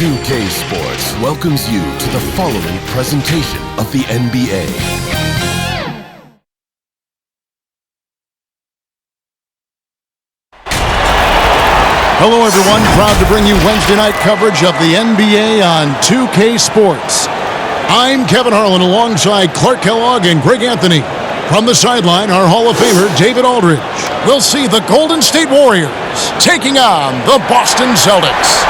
2K Sports welcomes you to the following presentation of the NBA. Hello everyone, proud to bring you Wednesday night coverage of the NBA on 2K Sports. I'm Kevin Harlan alongside Clark Kellogg and Greg Anthony. From the sideline, our Hall of Famer David Aldridge. We'll see the Golden State Warriors taking on the Boston Celtics.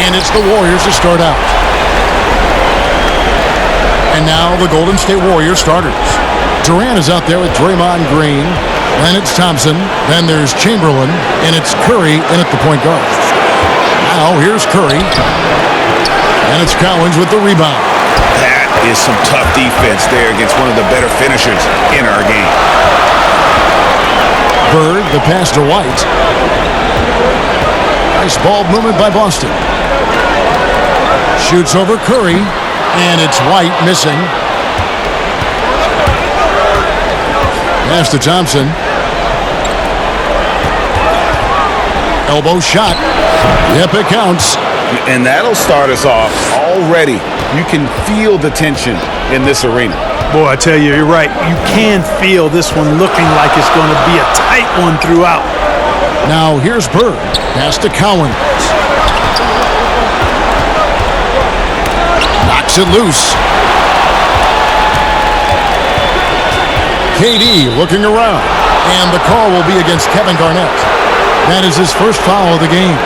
And it's the Warriors to start out. And now the Golden State Warriors starters. Durant is out there with Draymond Green. Then it's Thompson. Then there's Chamberlain. And it's Curry in at the point guard. Now here's Curry. And it's Cowens with the rebound. That is some tough defense there against one of the better finishers in our game. Bird, the pass to White. Nice ball movement by Boston. Shoots over Curry. And it's White missing. Pass to Thompson. Elbow shot. Yep, it counts. And that'll start us off already. You can feel the tension in this arena. Boy, I tell you, you're right. You can feel this one looking like it's going to be a tight one throughout. Now here's Bird. Pass to Cowens. Knocks it loose. KD looking around. And the call will be against Kevin Garnett. That is his first foul of the game.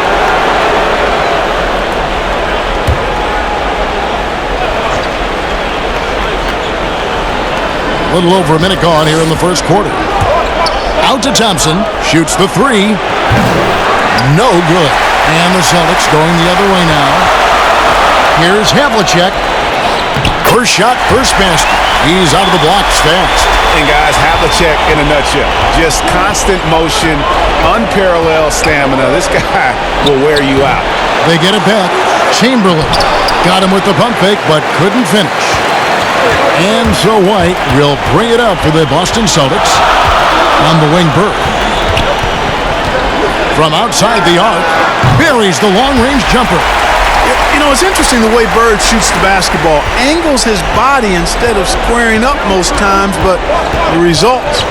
A little over a minute gone here in the first quarter. Out to Thompson. Shoots the three. No good. And the Celtics going the other way now. Here's Havlicek. First shot, first basket. He's out of the blocks fast. And guys, Havlicek in a nutshell. Just constant motion, unparalleled stamina. This guy will wear you out. They get it back. Chamberlain got him with the pump fake, but couldn't finish. And so White will bring it up for the Boston Celtics on the wing. Bird. From outside the arc, buries the long-range jumper. You know, it's interesting the way Bird shoots the basketball. Angles his body instead of squaring up most times, but the results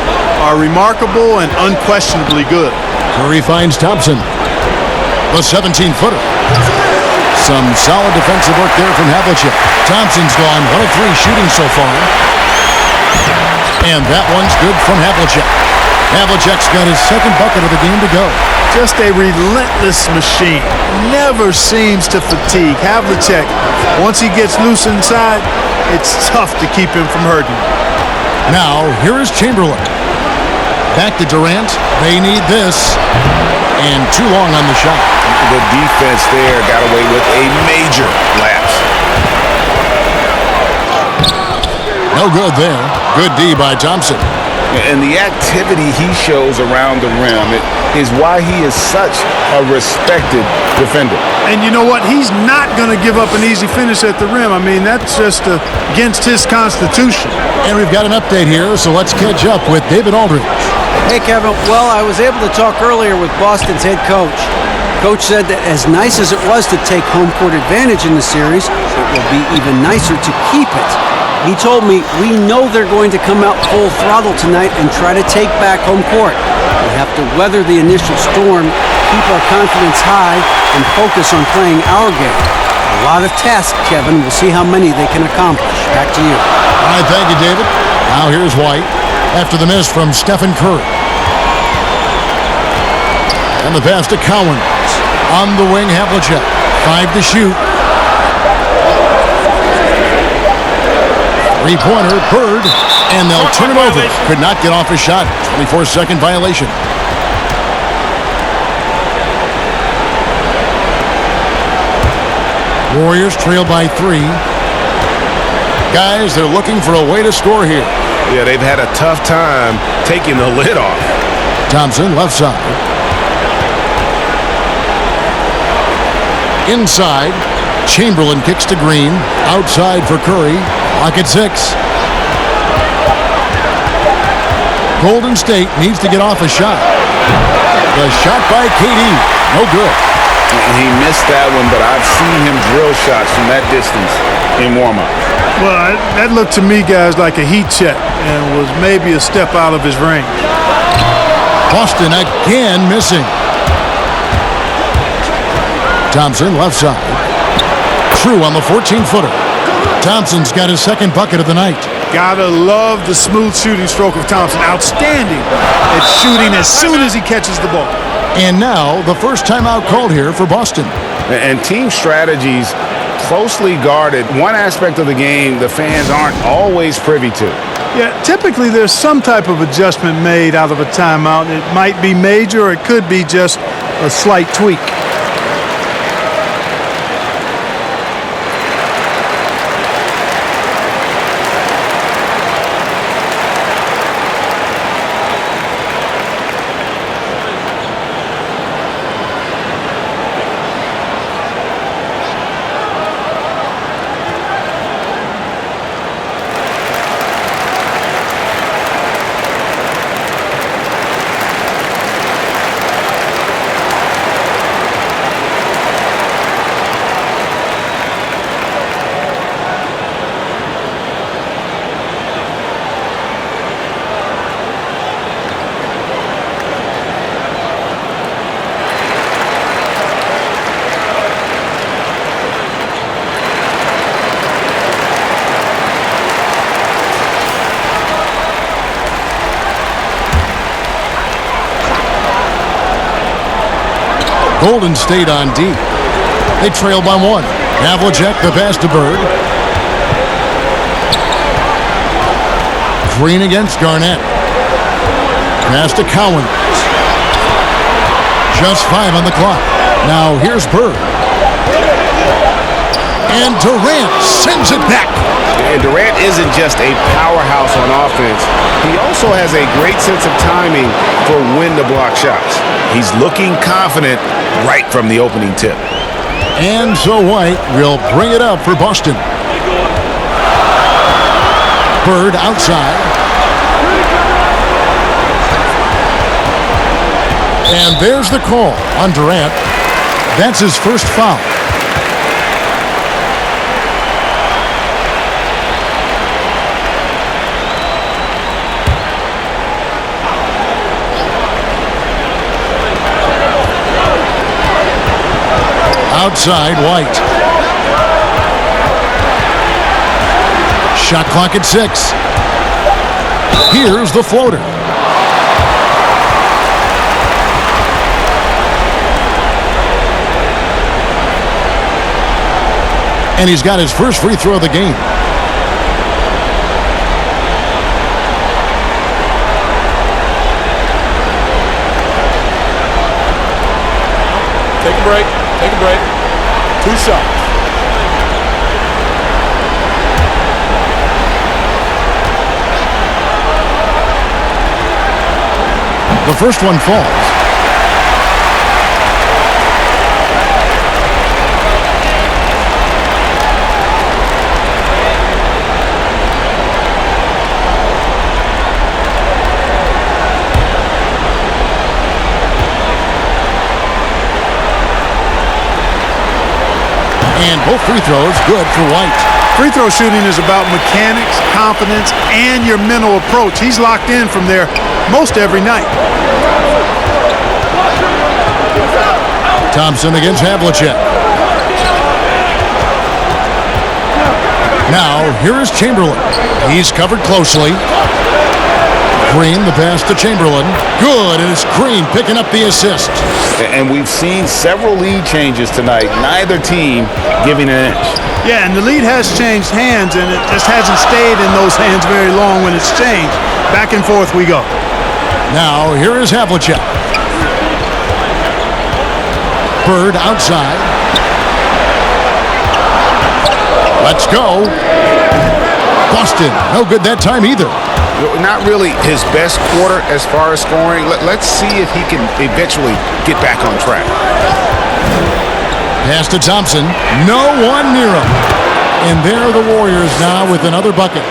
are remarkable and unquestionably good. Curry finds Thompson. The 17-footer. Some solid defensive work there from Havlicek. Thompson's gone 1 of 3 shooting so far. And that one's good from Havlicek. Havlicek's got his second bucket of the game to go. Just a relentless machine. Never seems to fatigue. Havlicek, once he gets loose inside, it's tough to keep him from hurting. Now, here is Chamberlain. Back to Durant. They need this. And too long on the shot. The defense there got away with a major lapse. No good there. Good D by Thompson. And the activity he shows around the rim is why he is such a respected defender. And you know what? He's not going to give up an easy finish at the rim. I mean, that's just against his constitution. And we've got an update here, so let's catch up with David Aldridge. Hey, Kevin. Well, I was able to talk earlier with Boston's head coach. Coach said that as nice as it was to take home court advantage in the series, it will be even nicer to keep it. He told me, we know they're going to come out full throttle tonight and try to take back home court. We have to weather the initial storm, keep our confidence high, and focus on playing our game. A lot of tasks, Kevin. We'll see how many they can accomplish. Back to you. All right, thank you, David. Now here's White after the miss from Stephen Curry. And the pass to Cowens. On the wing, Havlicek. 5 to shoot. Three-pointer, Bird, and they'll turn it over. Could not get off his shot. 24-second violation. Warriors trail by 3. Guys, they're looking for a way to score here. Yeah, they've had a tough time taking the lid off. Thompson, left side. Inside, Chamberlain kicks to Green. Outside for Curry. Clock at 6. Golden State needs to get off a shot. The shot by KD. No good. And he missed that one, but I've seen him drill shots from that distance in warm-up. Well, that looked to me, guys, like a heat check and was maybe a step out of his range. Boston again missing. Thompson left side. True on the 14-footer. Thompson's got his second bucket of the night. Gotta love the smooth shooting stroke of Thompson. Outstanding at shooting as soon as he catches the ball. And now the first timeout called here for Boston. And team strategies closely guarded. One aspect of the game the fans aren't always privy to. Yeah, typically there's some type of adjustment made out of a timeout. It might be major or it could be just a slight tweak. Golden State on D. They trail by one. Havlicek the pass to Bird. Green against Garnett. Pass to Cowan. Just 5 on the clock. Now here's Bird. And Durant sends it back. And Durant isn't just a powerhouse on offense. He also has a great sense of timing for when to block shots. He's looking confident right from the opening tip. And so White will bring it up for Boston. Bird outside. And there's the call on Durant. That's his first foul. Outside, White. Shot clock at 6. Here's the floater. And he's got his first free throw of the game. Take a break. Take a break. 2 shots. The first one falls. And both free throws good for White. Free throw shooting is about mechanics, confidence, and your mental approach. He's locked in from there most every night. Thompson against Havlicek. Now, here is Chamberlain. He's covered closely. Green, the pass to Chamberlain. Good, and it's Green picking up the assist. And we've seen several lead changes tonight. Neither team giving an inch. Yeah, and the lead has changed hands, and it just hasn't stayed in those hands very long when it's changed. Back and forth we go. Now, here is Havlicek. Bird outside. Let's go. Boston, no good that time either. Not really his best quarter as far as scoring. Let's see if he can eventually get back on track. Pass to Thompson. No one near him. And there are the Warriors now with another bucket.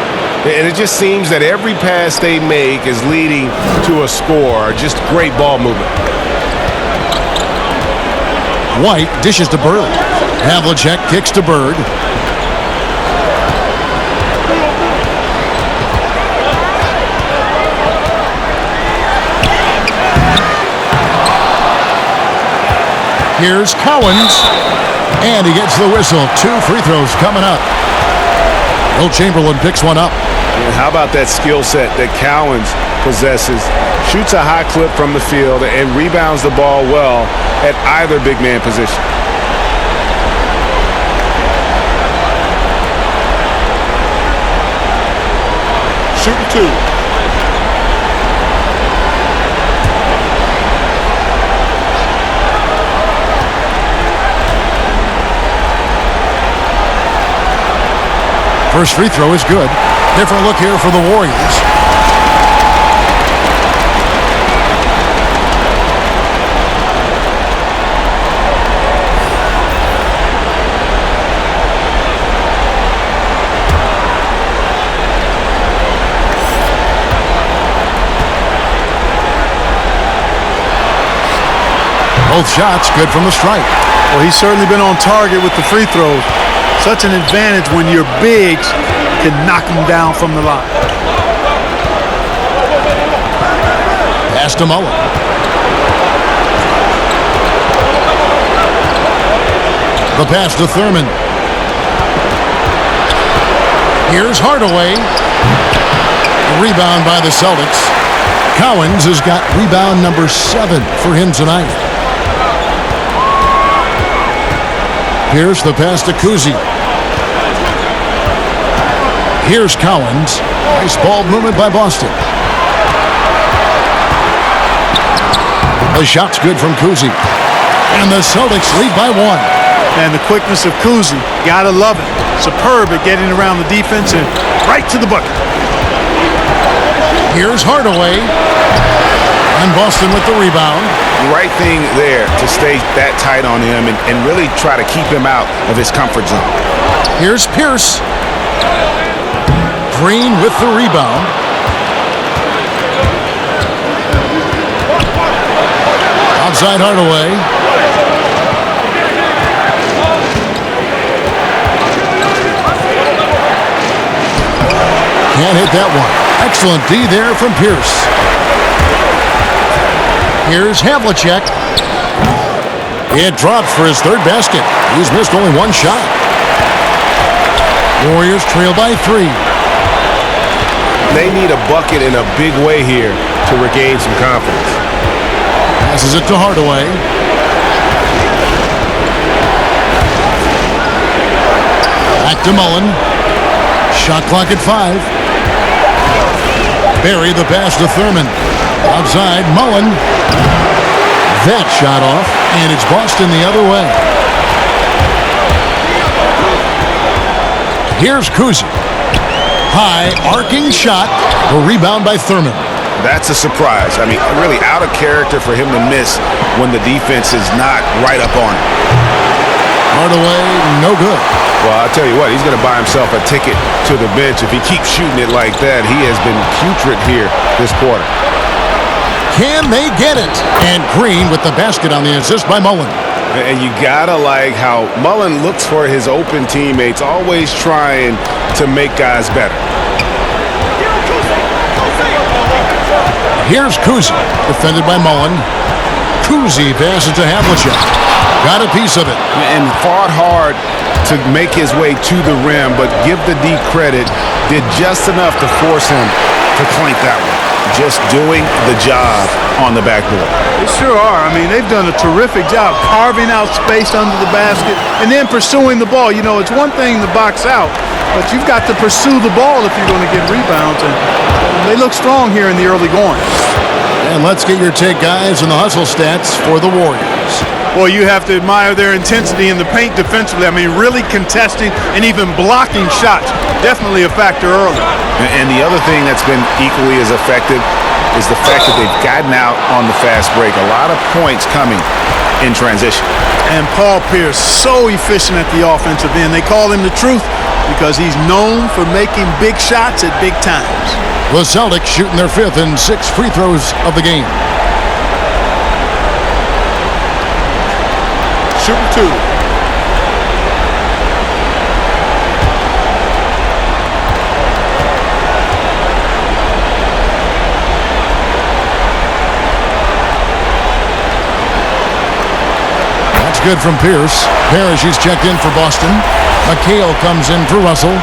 And it just seems that every pass they make is leading to a score. Just great ball movement. White dishes to Bird. Havlicek kicks to Bird. Here's Cowens, and he gets the whistle. 2 free throws coming up. Will Chamberlain picks one up. And how about that skill set that Cowens possesses? Shoots a high clip from the field and rebounds the ball well at either big man position. Shooting 2. First free throw is good. Different look here for the Warriors. Both shots good from the stripe. Well, he's certainly been on target with the free throws. Such an advantage when your bigs can knock them down from the line. Pass to Mullen. The pass to Thurman. Here's Hardaway. The rebound by the Celtics. Cowens has got rebound number 7 for him tonight. Here's the pass to Kuzi. Here's Cowens. Nice ball movement by Boston. The shot's good from Kuzi. And the Celtics lead by 1. And the quickness of Kuzi, gotta love it. Superb at getting around the defense and right to the bucket. Here's Hardaway. And Boston with the rebound. Right thing there to stay that tight on him and really try to keep him out of his comfort zone. Here's Pierce. Green with the rebound. Outside Hardaway. Can't hit that one. Excellent D there from Pierce. Here's Havlicek. It drops for his 3rd basket. He's missed only 1 shot. Warriors trail by 3. They need a bucket in a big way here to regain some confidence. Passes it to Hardaway. Back to Mullen. Shot clock at 5. Barry the pass to Thurman. Outside, Mullen. That shot off, and it's Boston the other way. Here's Kuzi. High, arcing shot. A rebound by Thurman. That's a surprise. I mean, really out of character for him to miss when the defense is not right up on him. Hardaway, no good. Well, I'll tell you what, he's going to buy himself a ticket to the bench if he keeps shooting it like that. He has been putrid here this quarter. Can they get it? And Green with the basket on the assist by Mullen. And you gotta like how Mullen looks for his open teammates, always trying to make guys better. Here's Kuzi, defended by Mullen. Kuzi passes to Havlicek. Got a piece of it. And fought hard to make his way to the rim, but give the D credit, did just enough to force him to clank that one. Just doing the job on the backboard. They sure are. I mean, they've done a terrific job carving out space under the basket and then pursuing the ball. You know, it's one thing to box out, but you've got to pursue the ball if you're going to get rebounds. And they look strong here in the early going. And let's get your take, guys, on the hustle stats for the Warriors. Well, you have to admire their intensity in the paint defensively. I mean, really contesting and even blocking shots. Definitely a factor early. And the other thing that's been equally as effective is the fact that they've gotten out on the fast break. A lot of points coming in transition. And Paul Pierce, so efficient at the offensive end. They call him the truth. because he's known for making big shots at big times. The Celtics shooting their 5th and 6th free throws of the game. Shooting 2. Good from Pierce. Parrish, he's checked in for Boston. McHale comes in for Russell.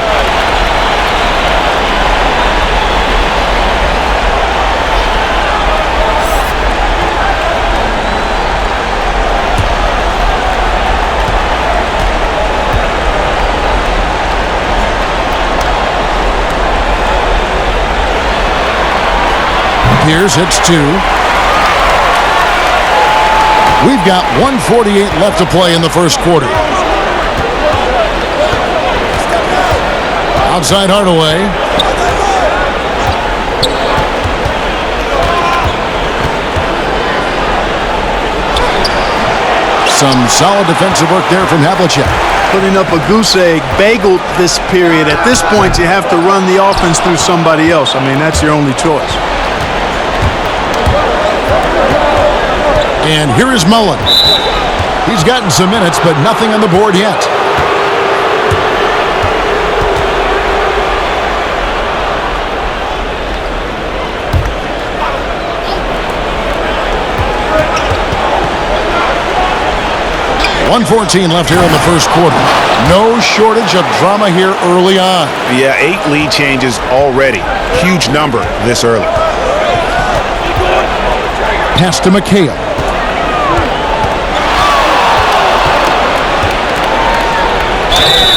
Pierce hits 2. We've got 1:48 left to play in the first quarter. Outside Hardaway. Some solid defensive work there from Havlicek. Putting up a goose egg, bageled this period. At this point, you have to run the offense through somebody else. I mean, that's your only choice. And here is Mullen. He's gotten some minutes, but nothing on the board yet. .114 left here in the first quarter. No shortage of drama here early on. Yeah, 8 lead changes already. Huge number this early. Pass to McHale.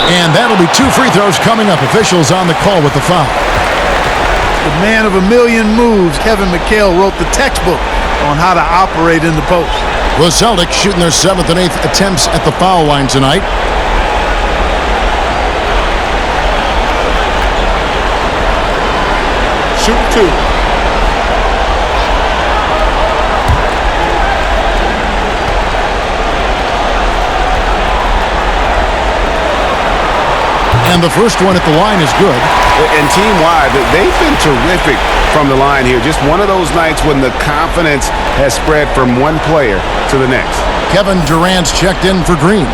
And that'll be 2 free throws coming up. Officials on the call with the foul. The man of a million moves, Kevin McHale, wrote the textbook on how to operate in the post. The Celtics shooting their 7th and 8th attempts at the foul line tonight. Shooting 2. And the first one at the line is good. And team-wide, they've been terrific from the line here. Just one of those nights when the confidence has spread from one player to the next. Kevin Durant's checked in for Green.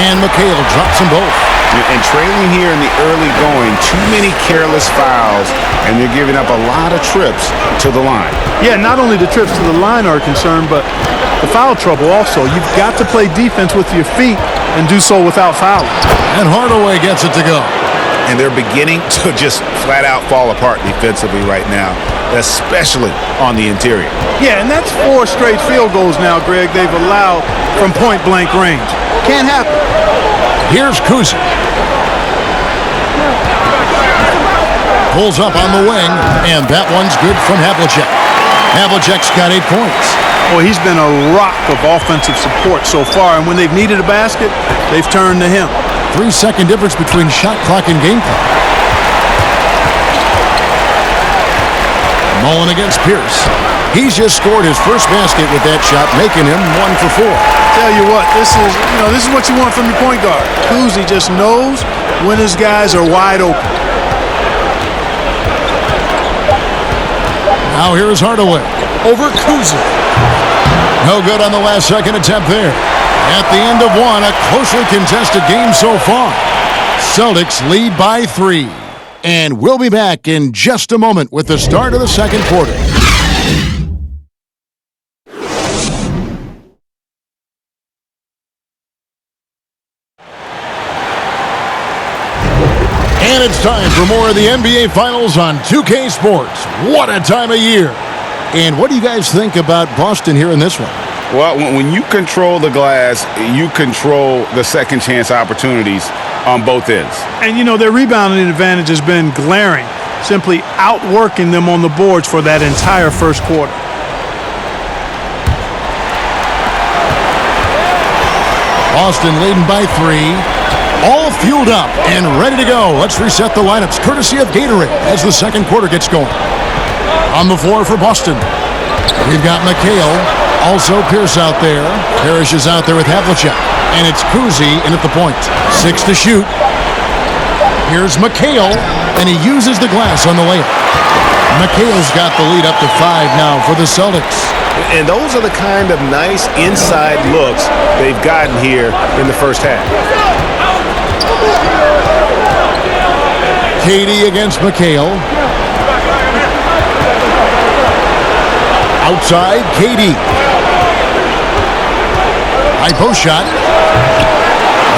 And McHale drops them both. And trailing here in the early going, too many careless fouls, and they're giving up a lot of trips to the line. Yeah, not only the trips to the line are a concern, but the foul trouble also. You've got to play defense with your feet and do so without fouling. And Hardaway gets it to go. And they're beginning to just flat out fall apart defensively right now, especially on the interior. Yeah, and that's 4 straight field goals now, Greg, they've allowed from point-blank range. Can't happen. Here's Kuzic. Pulls up on the wing, and that one's good from Havlicek. Havlicek's got 8 points. Well, he's been a rock of offensive support so far, and when they've needed a basket, they've turned to him. 3-second difference between shot clock and game clock. Mullen against Pierce. He's just scored his first basket with that shot, making him 1 for 4. Tell you what, this is what you want from your point guard. Kuzic just knows when his guys are wide open. Now here is Hardaway. Over Kuzic. No good on the last second attempt there. At the end of one, a closely contested game so far. Celtics lead by 3. And we'll be back in just a moment with the start of the second quarter. And it's time for more of the NBA Finals on 2K Sports. What a time of year. And what do you guys think about Boston here in this one? Well, when you control the glass, you control the second chance opportunities on both ends. And, their rebounding advantage has been glaring, simply outworking them on the boards for that entire first quarter. Boston leading by 3. All fueled up and ready to go. Let's reset the lineups, courtesy of Gatorade, as the second quarter gets going. On the floor for Boston, we've got McHale, also Pierce out there. Parrish is out there with Havlicek, and it's Kuzi in at the point. 6 to shoot. Here's McHale, and he uses the glass on the layup. McHale's got the lead up to 5 now for the Celtics. And those are the kind of nice inside looks they've gotten here in the first half. KD against McHale. Outside, KD. High post shot.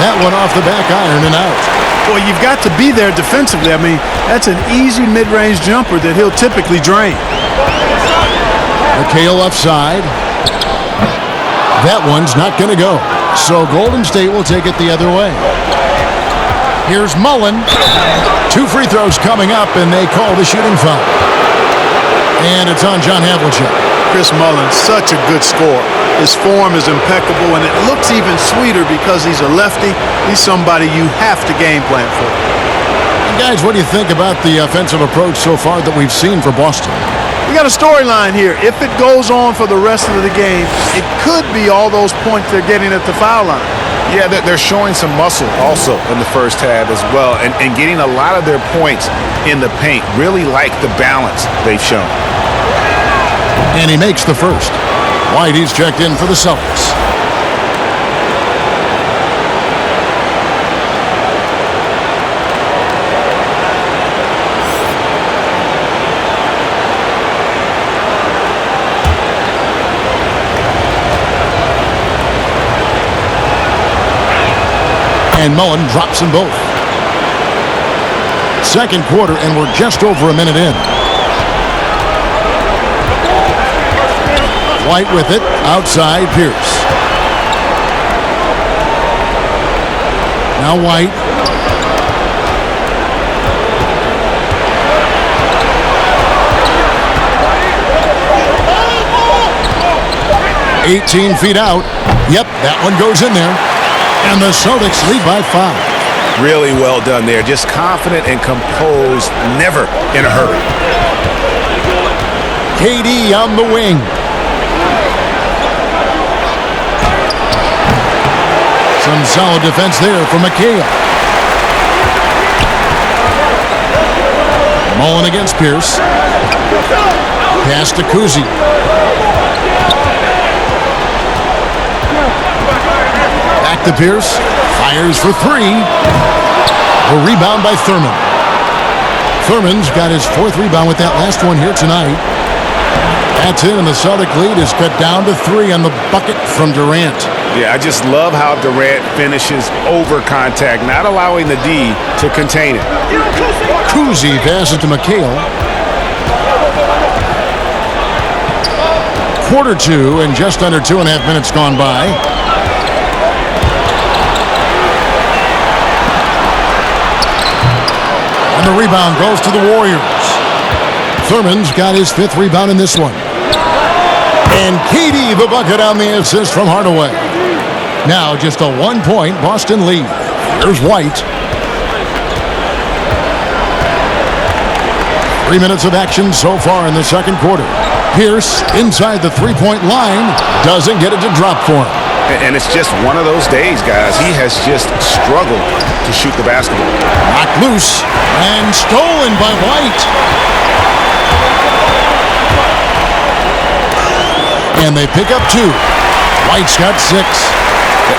That one off the back iron and out. Well, you've got to be there defensively. I mean, that's an easy mid-range jumper that he'll typically drain. McHale left side. That one's not going to go. So Golden State will take it the other way. Here's Mullen. 2 free throws coming up, and they call the shooting foul. And it's on John Havlicek. Chris Mullen, such a good scorer. His form is impeccable, and it looks even sweeter because he's a lefty. He's somebody you have to game plan for. And guys, what do you think about the offensive approach so far that we've seen for Boston? We got a storyline here. If it goes on for the rest of the game, it could be all those points they're getting at the foul line. Yeah, they're showing some muscle also in the first half as well, and getting a lot of their points in the paint. Really like the balance they've shown. And he makes the first. Whitey's checked in for the Celtics. And Mullen drops them both. Second quarter, and we're just over a minute in. White with it, outside Pierce. Now White. "18 feet out." Yep, that one goes in there. And the Celtics lead by 5. Really well done there. Just confident and composed, never in a hurry. KD on the wing. Some solid defense there for McHale. Mullen against Pierce. Pass to Kuzi. Back to Pierce. Fires for 3. A rebound by Thurman. Thurman's got his 4th rebound with that last one here tonight. That's it, and the Celtic lead is cut down to 3 on the bucket from Durant. Yeah, I just love how Durant finishes over contact, not allowing the D to contain it. Kuzi passes to McHale. Quarter 2 and just under 2.5 minutes gone by. And the rebound goes to the Warriors. Thurman's got his 5th rebound in this one. And KD the bucket on the assist from Hardaway. Now just a 1-point Boston lead. Here's White. 3 minutes of action so far in the second quarter. Pierce inside the 3-point line. Doesn't get it to drop for him. And it's just one of those days, guys. He has just struggled to shoot the basketball. Knocked loose and stolen by White. And they pick up 2. White's got 6.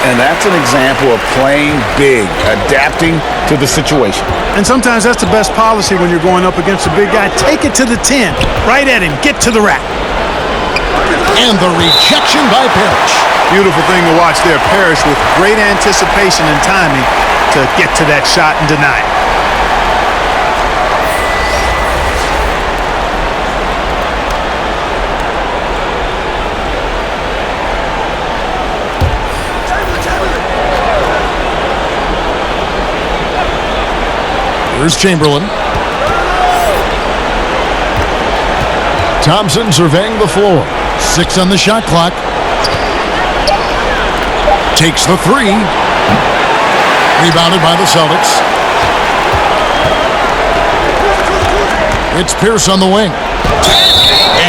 And that's an example of playing big, adapting to the situation. And sometimes that's the best policy when you're going up against a big guy. Take it to the 10. Right at him. Get to the rack. And the rejection by Parrish. Beautiful thing to watch there. Parrish with great anticipation and timing to get to that shot and deny it. Here's Chamberlain. Thompson surveying the floor. 6 on the shot clock. Takes the 3. Rebounded by the Celtics. It's Pierce on the wing.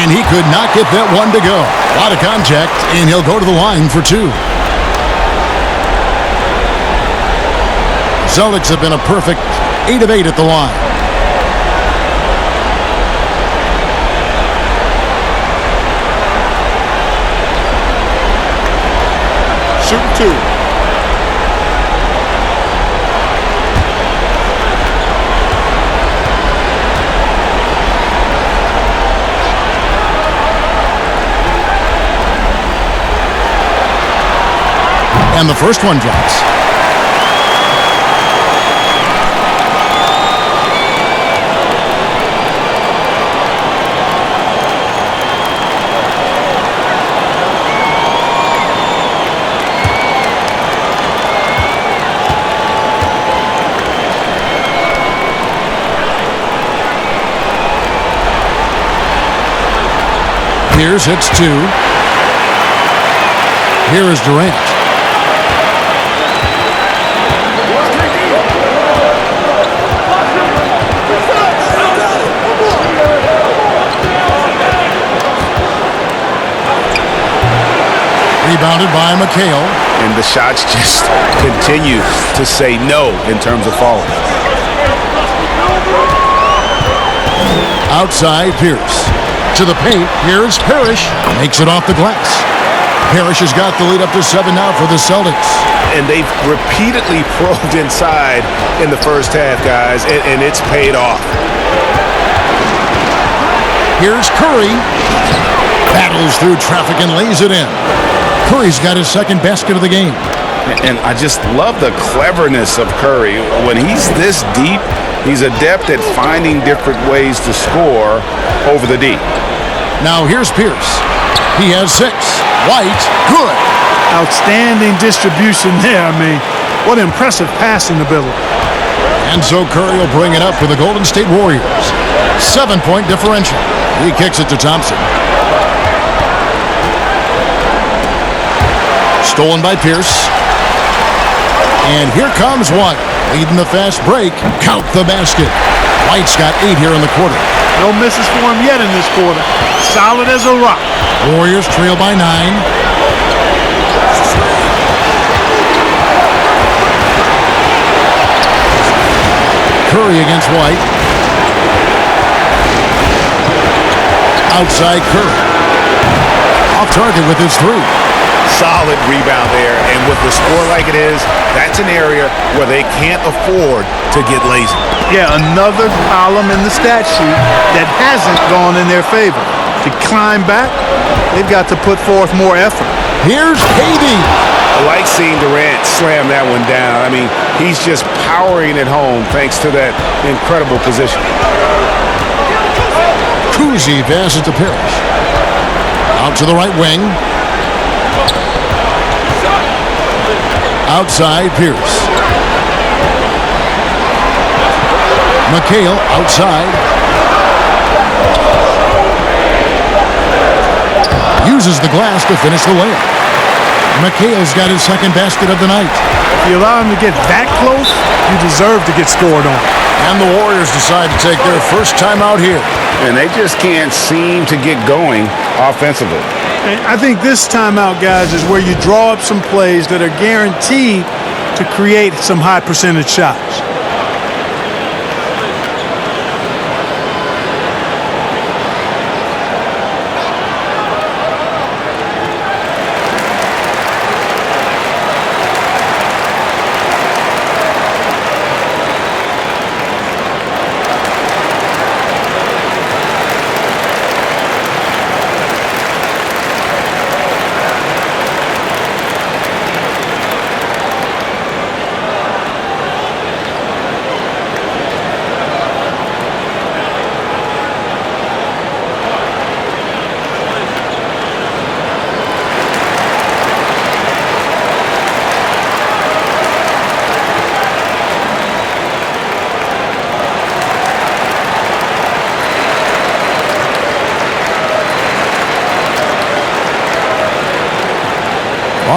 And he could not get that one to go. A lot of contact, and he'll go to the line for two. Celtics have been a perfect 8 of 8 at the line. Shooting two. And the first one drops. Pierce hits two. Here is Durant. Rebounded by McHale. And the shots just continue to say no in terms of falling. Outside Pierce. To the paint. Here's Parrish. Makes it off the glass. Parrish has got the lead up to 7 now for the Celtics. And they've repeatedly probed inside in the first half, guys, and it's paid off. Here's Curry. Battles through traffic and lays it in. Curry's got his second basket of the game. And I just love the cleverness of Curry. When he's this deep, he's adept at finding different ways to score over the D. Now here's Pierce. He has 6. White, good. Outstanding distribution there. I mean, what impressive passing ability. And so Curry will bring it up for the Golden State Warriors. 7-point differential. He kicks it to Thompson. Stolen by Pierce. And here comes White. Leading the fast break. Count the basket. White's got 8 here in the quarter. No misses for him yet in this quarter. Solid as a rock. Warriors trail by 9. Curry against White. Outside Curry. Off target with his 3. Solid rebound there, and with the score like it is, that's an area where they can't afford to get lazy. Yeah, another column in the stat sheet that hasn't gone in their favor. To climb back, they've got to put forth more effort. Here's Haiti. I like seeing Durant slam that one down. I mean, he's just powering it home thanks to that incredible position. Kuzi passes to Parrish. Out to the right wing. Outside Pierce. McHale outside. Uses the glass to finish the layup. McHale's got his second basket of the night. If you allow him to get that close, you deserve to get scored on. And the Warriors decide to take their first time out here. And they just can't seem to get going offensively. And I think this timeout, guys, is where you draw up some plays that are guaranteed to create some high percentage shots.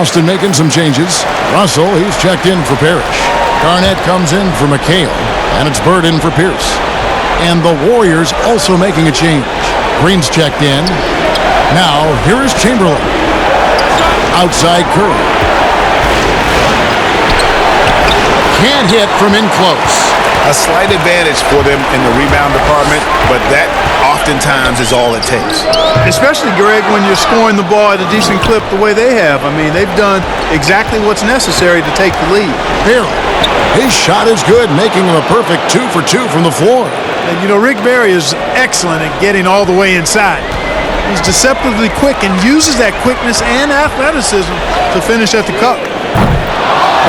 Boston making some changes. Russell, he's checked in for Parrish. Garnett comes in for McHale, and it's Bird in for Pierce. And the Warriors also making a change. Green's checked in. Now, here is Chamberlain. Outside Curry. Can't hit from in close. A slight advantage for them in the rebound department, but that oftentimes is all it takes. Especially, Greg, when you're scoring the ball at a decent clip the way they have. I mean, they've done exactly what's necessary to take the lead. Barely. His shot is good, making him a perfect 2 for 2 from the floor. And, you know, Rick Barry is excellent at getting all the way inside. He's deceptively quick and uses that quickness and athleticism to finish at the cup.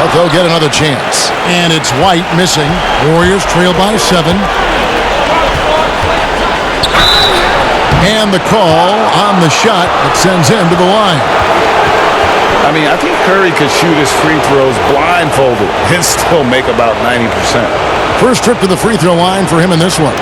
But they'll get another chance. And it's White missing. Warriors trail by 7. And the call on the shot that sends him to the line. I mean, I think Curry could shoot his free throws blindfolded and still make about 90%. First trip to the free throw line for him in this one.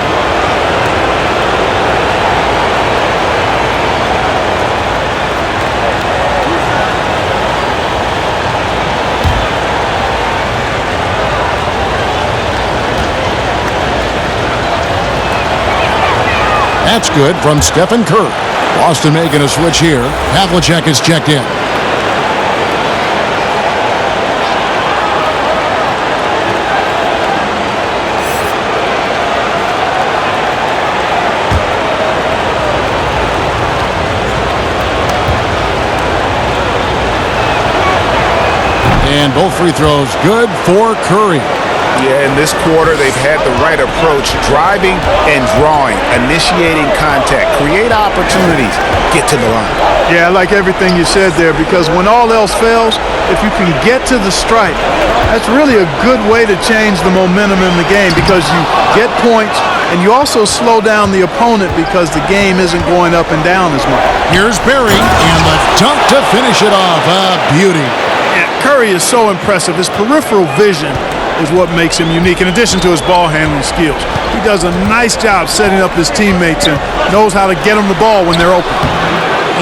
That's good from Stephen Curry. Boston making a switch here. Havlicek is checked in. And both free throws good for Curry. Yeah, in this quarter, they've had the right approach, driving and drawing, initiating contact, create opportunities, get to the line. Yeah, I like everything you said there, because when all else fails, if you can get to the stripe, that's really a good way to change the momentum in the game, because you get points and you also slow down the opponent because the game isn't going up and down as much. Here's Barry, and the dunk to finish it off. A beauty. Yeah, Curry is so impressive. His peripheral vision is what makes him unique, in addition to his ball handling skills. He does a nice job setting up his teammates and knows how to get them the ball when they're open.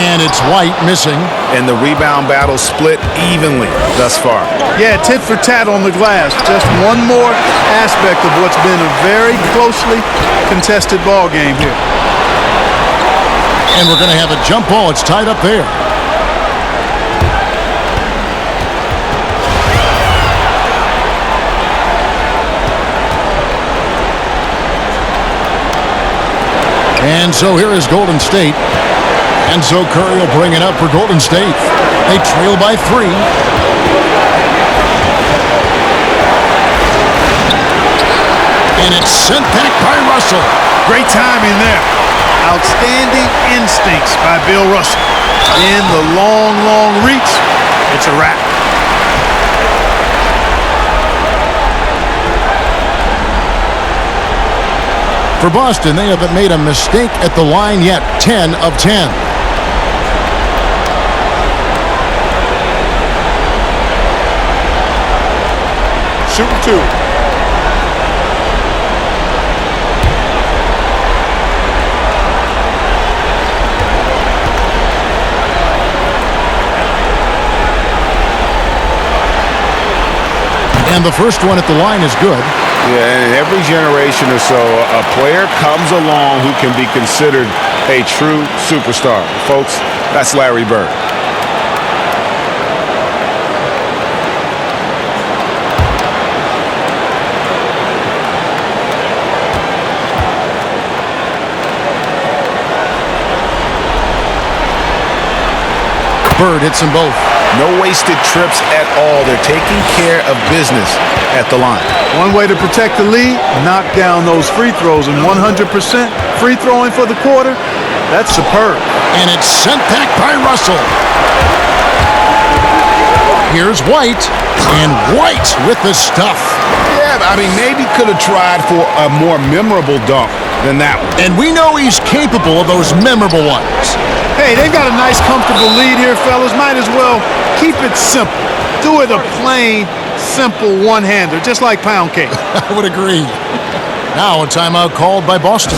And it's White missing. And the rebound battle split evenly thus far. Yeah, tit for tat on the glass. Just one more aspect of what's been a very closely contested ball game here. And we're going to have a jump ball. It's tied up there. And so here is Golden State. And so Curry will bring it up for Golden State. They trail by 3. And it's sent back by Russell. Great timing there. Outstanding instincts by Bill Russell. In the long, long reach, it's a wrap. For Boston, they haven't made a mistake at the line yet. 10 of 10. Shooting 2. And the first one at the line is good. Yeah, and in every generation or so, a player comes along who can be considered a true superstar. Folks, that's Larry Bird. Bird hits them both. No wasted trips at all. They're taking care of business at the line. One way to protect the lead, knock down those free throws, and 100% free throwing for the quarter, that's superb. And it's sent back by Russell. Here's White, and White with the stuff. Yeah, I mean, maybe could have tried for a more memorable dunk than that one. And we know he's capable of those memorable ones. Hey, they've got a nice, comfortable lead here, fellas. Might as well keep it simple. Do it a plain, simple one-hander, just like pound cake. I would agree. Now a timeout called by Boston.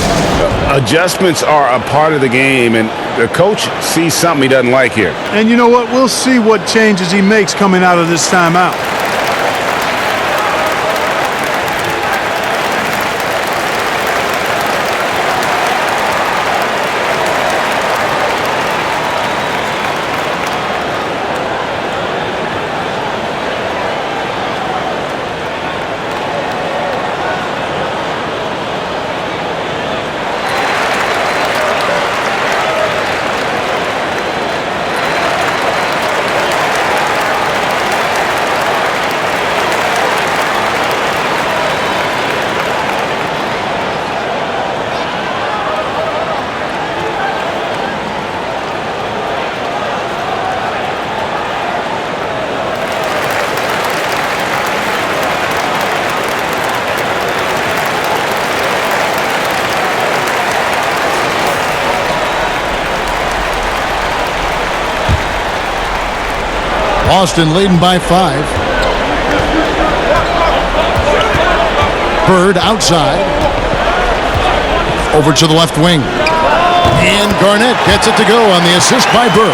Adjustments are a part of the game, and the coach sees something he doesn't like here. And you know what? We'll see what changes he makes coming out of this timeout. Boston leading by 5. Bird outside. Over to the left wing. And Garnett gets it to go on the assist by Bird.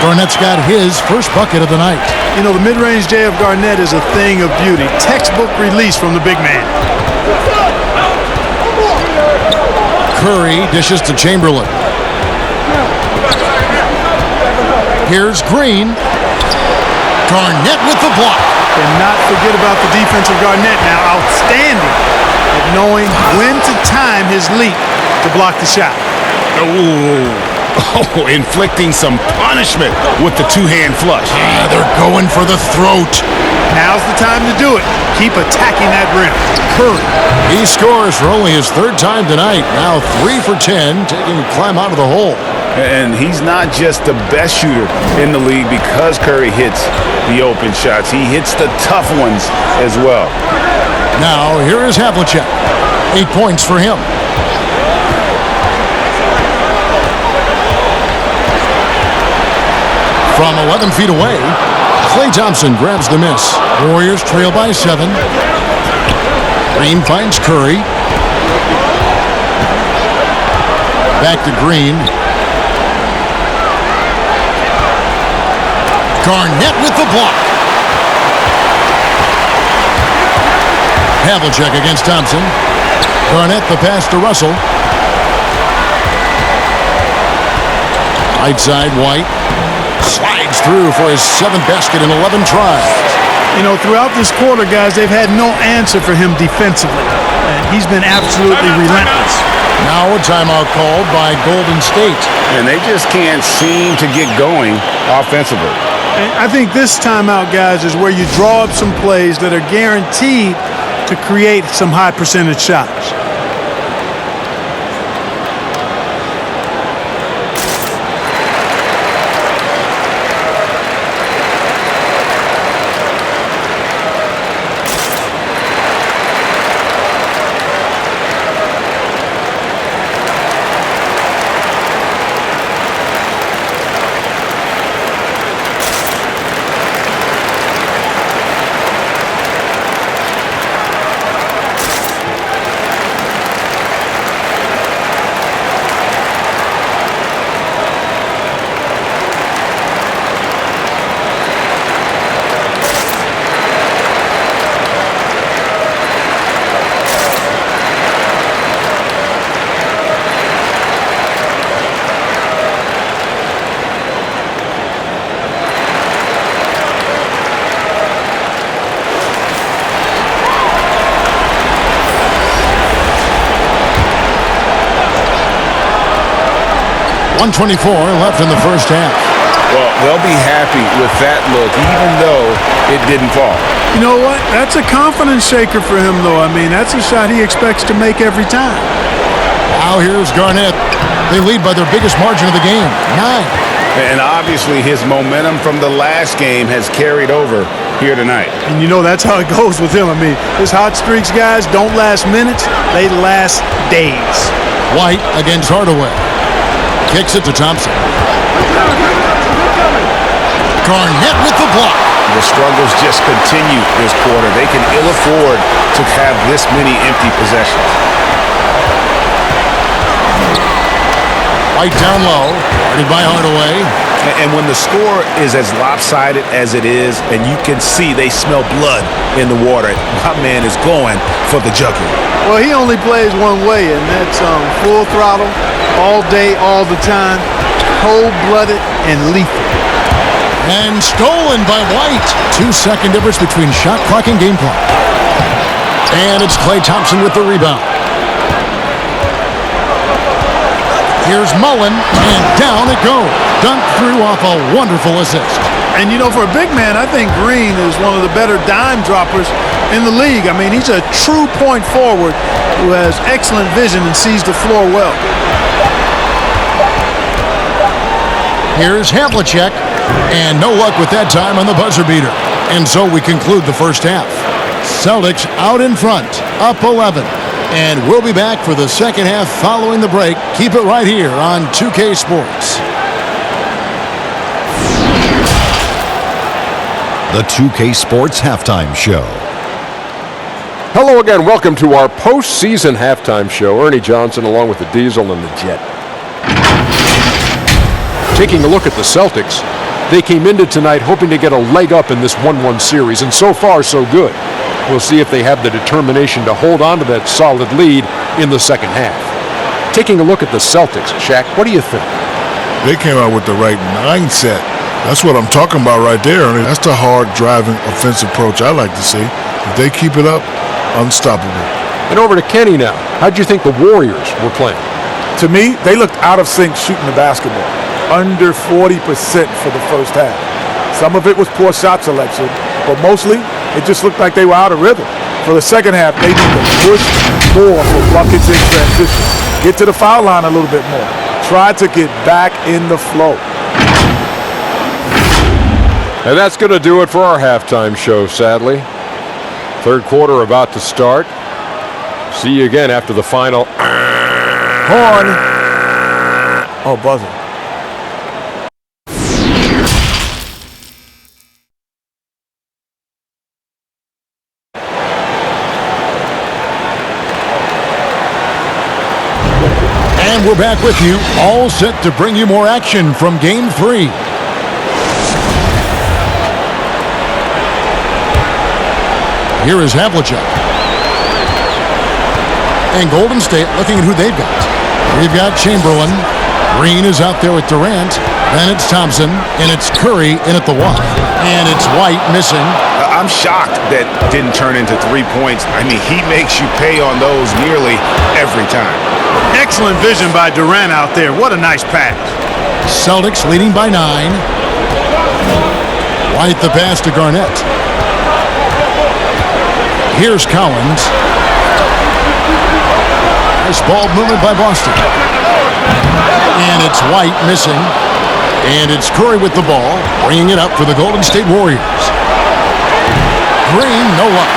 Garnett's got his first bucket of the night. You know, the mid-range J of Garnett is a thing of beauty. Textbook release from the big man. Curry dishes to Chamberlain. Here's Green. Garnett with the block. Cannot forget about the defense of Garnett now. Outstanding at knowing when to time his leap to block the shot. Oh, inflicting some punishment with the two-hand flush. They're going for the throat. Now's the time to do it. Keep attacking that rim. Curry. He scores for only his third time tonight. Now 3 for 10, taking a climb out of the hole. And he's not just the best shooter in the league because Curry hits the open shots. He hits the tough ones as well. Now, here is Havlicek. 8 points for him. From 11 feet away, Klay Thompson grabs the miss. Warriors trail by 7. Green finds Curry. Back to Green. Garnett with the block. Havlicek against Thompson. Garnett the pass to Russell. Right side, White. Slides through for his 7th basket in 11 tries. You know, throughout this quarter, guys, they've had no answer for him defensively. And he's been absolutely relentless. Now a timeout called by Golden State. And they just can't seem to get going offensively. And I think this timeout, guys, is where you draw up some plays that are guaranteed to create some high percentage shots. .124 left in the first half. Well, they'll be happy with that look, even though it didn't fall. You know what? That's a confidence shaker for him, though. I mean, that's a shot he expects to make every time. Now here's Garnett. They lead by their biggest margin of the game, 9. And obviously his momentum from the last game has carried over here tonight. And you know that's how it goes with him. I mean, his hot streaks, guys, don't last minutes. They last days. White against Hardaway. Kicks it to Thompson. Garnett with the block. The struggles just continue this quarter. They can ill afford to have this many empty possessions. White down low. Guarded by Hardaway. And when the score is as lopsided as it is, and you can see they smell blood in the water, my man is going for the jugular. Well, he only plays one way, and that's full throttle, all day, all the time, cold-blooded and lethal. And stolen by White. 2-second difference between shot clock and game clock. And it's Klay Thompson with the rebound. Here's Mullen, and down it goes. Dunked through off a wonderful assist. And, you know, for a big man, I think Green is one of the better dime droppers in the league. I mean, he's a true point forward who has excellent vision and sees the floor well. Here's Havlicek, and no luck with that time on the buzzer beater. And so we conclude the first half. Celtics out in front, up 11. And we'll be back for the second half following the break. Keep it right here on 2K Sports. the 2K Sports Halftime Show. Hello again. Welcome to our postseason halftime show. Ernie Johnson along with the Diesel and the Jet. Taking a look at the Celtics, they came into tonight hoping to get a leg up in this 1-1 series, and so far so good. We'll see if they have the determination to hold on to that solid lead in the second half. Taking a look at the Celtics, Shaq, what do you think? They came out with the right mindset. That's what I'm talking about right there. That's the hard driving offensive approach I like to see. If they keep it up, unstoppable. And over to Kenny now. How'd you think the Warriors were playing? To me, they looked out of sync shooting the basketball. Under 40% for the first half. Some of it was poor shot selection, but mostly it just looked like they were out of rhythm. For the second half, they need to push more for buckets in transition. Get to the foul line a little bit more. Try to get back in the flow. And that's going to do it for our halftime show, sadly. Third quarter about to start. See you again after the final. Horn. Oh, buzzer. And we're back with you, all set to bring you more action from Game 3. Here is Havlicek. And Golden State looking at who they've got. We've got Chamberlain. Green is out there with Durant. Then it's Thompson. And it's Curry in at the one. And it's White missing. I'm shocked that didn't turn into 3 points. I mean, he makes you pay on those nearly every time. Excellent vision by Durant out there. What a nice pass. Celtics leading by 9. White the pass to Garnett. Here's Collins. Nice ball movement by Boston. And it's White missing. And it's Curry with the ball, bringing it up for the Golden State Warriors. Green, no luck.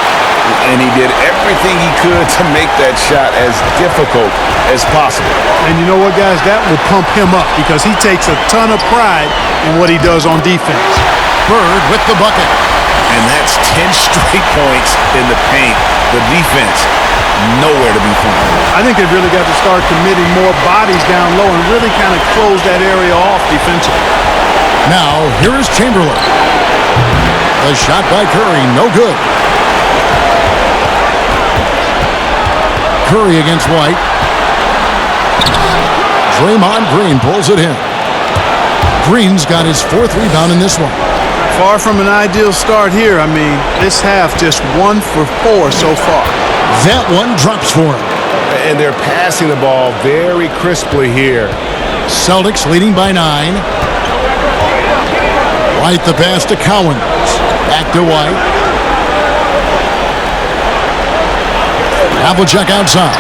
And he did everything he could to make that shot as difficult as possible. And you know what, guys? That will pump him up because he takes a ton of pride in what he does on defense. Bird with the bucket. And that's 10 straight points in the paint. The defense, nowhere to be found. I think they've really got to start committing more bodies down low and really kind of close that area off defensively. Now, here is Chamberlain. The shot by Curry, no good. Curry against White. Draymond Green pulls it in. Green's got his 4th rebound in this one. Far from an ideal start here. I mean, this half just 1 for 4 so far. That one drops for him. And they're passing the ball very crisply here. Celtics leading by 9. White the pass to Collins. Back to White. Havlicek outside.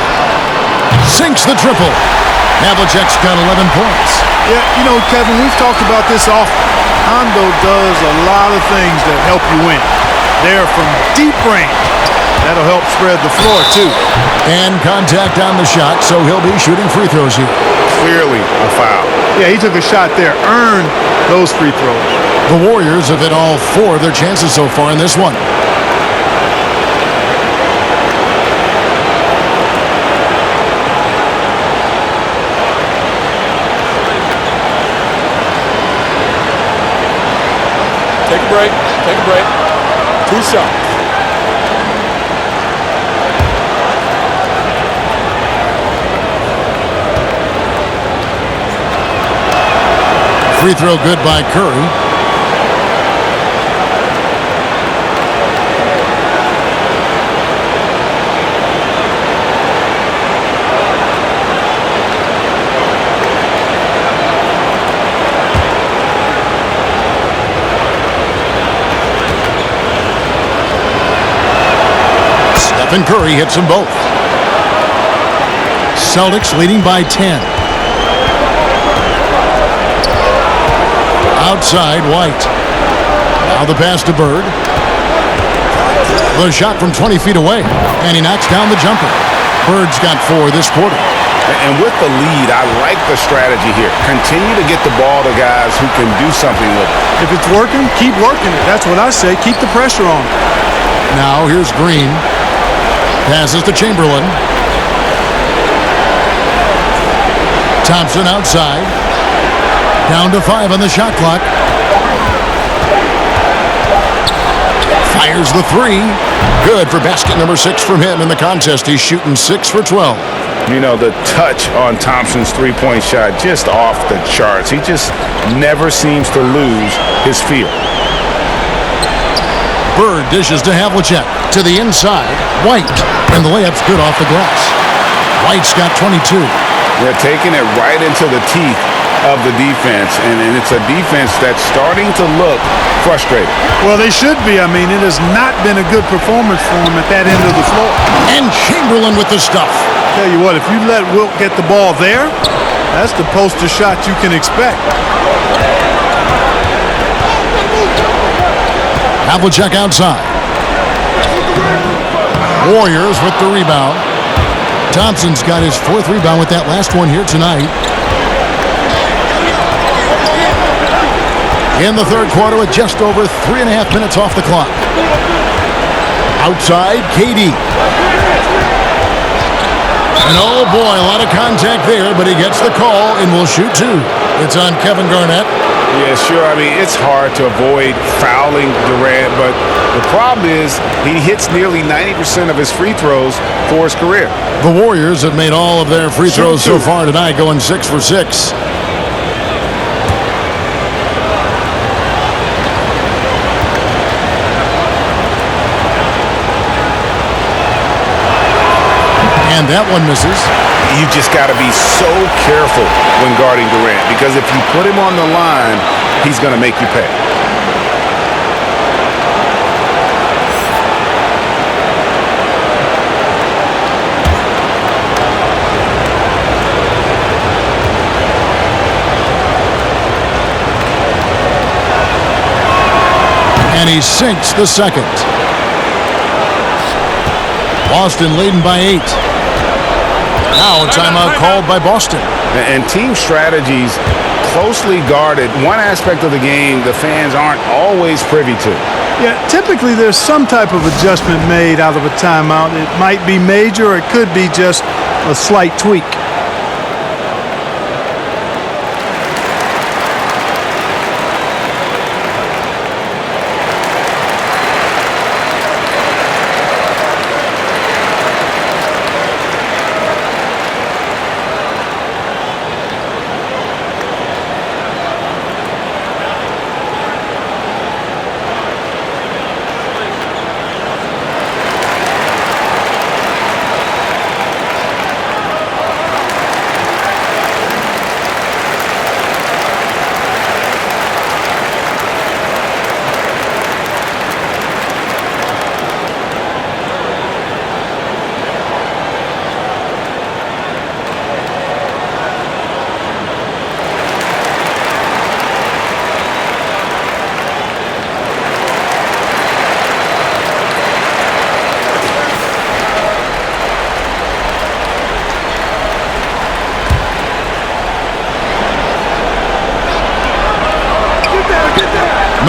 Sinks the triple. Havlicek's got 11 points. Yeah, you know, Kevin, we've talked about this often. Hondo does a lot of things that help you win. They're from deep range. That'll help spread the floor, too. And contact on the shot, so he'll be shooting free throws here. Clearly a foul. Yeah, he took a shot there, earned those free throws. The Warriors have hit all 4 of their chances so far in this one. Take a break. Take a break. 2 shots. Free throw good by Curry. Stephen Curry hits them both. Celtics leading by 10. Outside, White. Now the pass to Bird. The shot from 20 feet away, and he knocks down the jumper. Bird's got 4 this quarter. And with the lead, I like the strategy here. Continue to get the ball to guys who can do something with it. If it's working, keep working it. That's what I say. Keep the pressure on. Now here's Green. Passes to Chamberlain. Thompson outside. Down to 5 on the shot clock. Fires the 3. Good for basket number 6 from him in the contest. He's shooting 6 for 12. You know, the touch on Thompson's three-point shot just off the charts. He just never seems to lose his feel. Bird dishes to Havlicek. To the inside. White. And the layup's good off the glass. White's got 22. They're taking it right into the teeth of the defense, and it's a defense that's starting to look frustrated. Well, they should be. I mean, it has not been a good performance for them at that end of the floor. And Chamberlain with the stuff. Tell you what, if you let Wilt get the ball there, that's the poster shot you can expect. Havlicek outside. Warriors with the rebound. Thompson's got his 4th rebound with that last one here tonight. In the third quarter with just over 3.5 minutes off the clock. Outside, KD. And oh boy, a lot of contact there, but he gets the call and will shoot 2. It's on Kevin Garnett. Yeah, sure. I mean, it's hard to avoid fouling Durant, but the problem is he hits nearly 90% of his free throws for his career. The Warriors have made all of their free throws so far tonight, going 6 for 6. And that one misses. You just got to be so careful when guarding Durant, because if you put him on the line, he's going to make you pay. And he sinks the second. Boston leading by 8. Now a timeout called by Boston. And team strategies closely guarded. One aspect of the game the fans aren't always privy to. Yeah, typically there's some type of adjustment made out of a timeout. It might be major, or it could be just a slight tweak.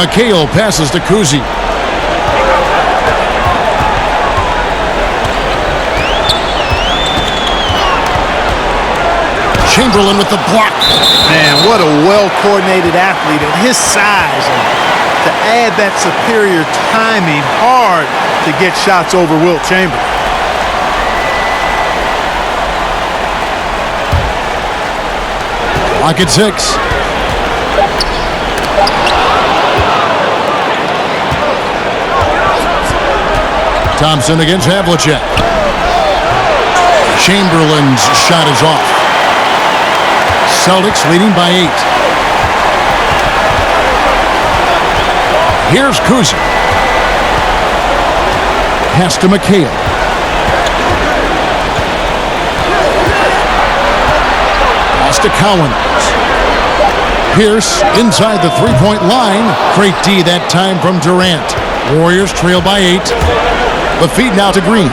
McHale passes to Kuzi. Chamberlain with the block. Man, what a well-coordinated athlete at his size. And to add that superior timing, hard to get shots over Wilt Chamberlain. Clock at 6. Thompson against Havlicek. Chamberlain's shot is off. Celtics leading by 8. Here's Kuzi. Pass to McHale. Pass to Collins. Pierce inside the three-point line. Great D that time from Durant. Warriors trail by 8. The feed now to Green.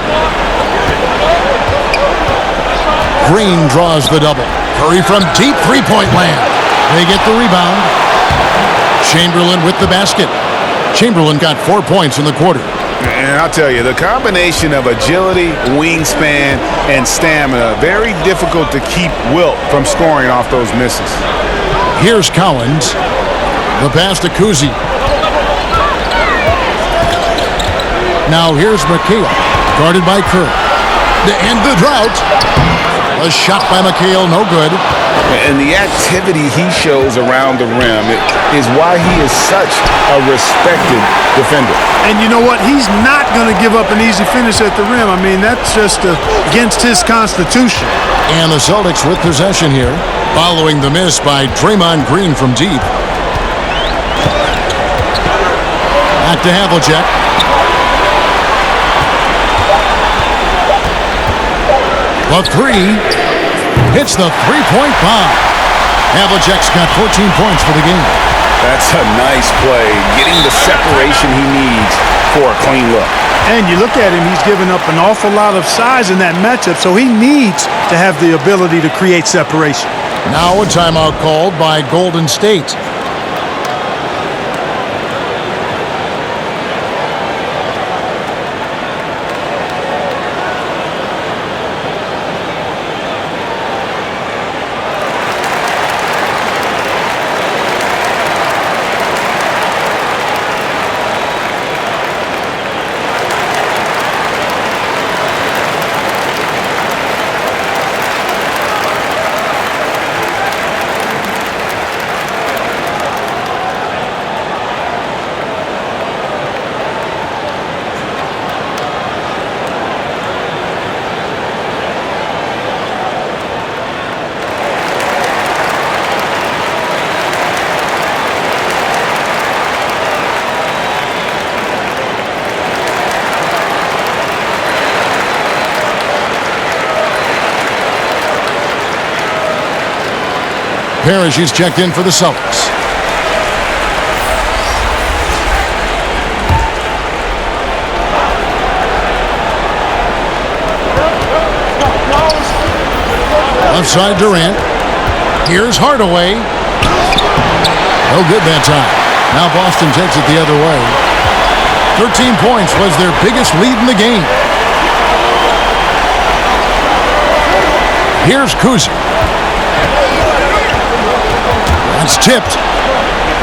Green draws the double. Curry from deep three-point land. They get the rebound. Chamberlain with the basket. Chamberlain got 4 points in the quarter. And I'll tell you, the combination of agility, wingspan, and stamina, very difficult to keep Wilt from scoring off those misses. Here's Collins. The pass to Kuzi. Now here's McHale, guarded by Kerr. To end the drought. A shot by McHale, no good. And the activity he shows around the rim is why he is such a respected defender. And you know what? He's not going to give up an easy finish at the rim. I mean, that's just against his constitution. And the Celtics with possession here, following the miss by Draymond Green from deep. Back to Havlicek. The three hits the three-point bomb. Havlicek's got 14 points for the game. That's a nice play, getting the separation he needs for a clean look. And you look at him, he's given up an awful lot of size in that matchup, so he needs to have the ability to create separation. Now a timeout called by Golden State. Parrish is checked in for the Celtics. Left side Durant. Here's Hardaway. No good that time. Now Boston takes it the other way. 13 points was their biggest lead in the game. Here's Kuzi. That's tipped.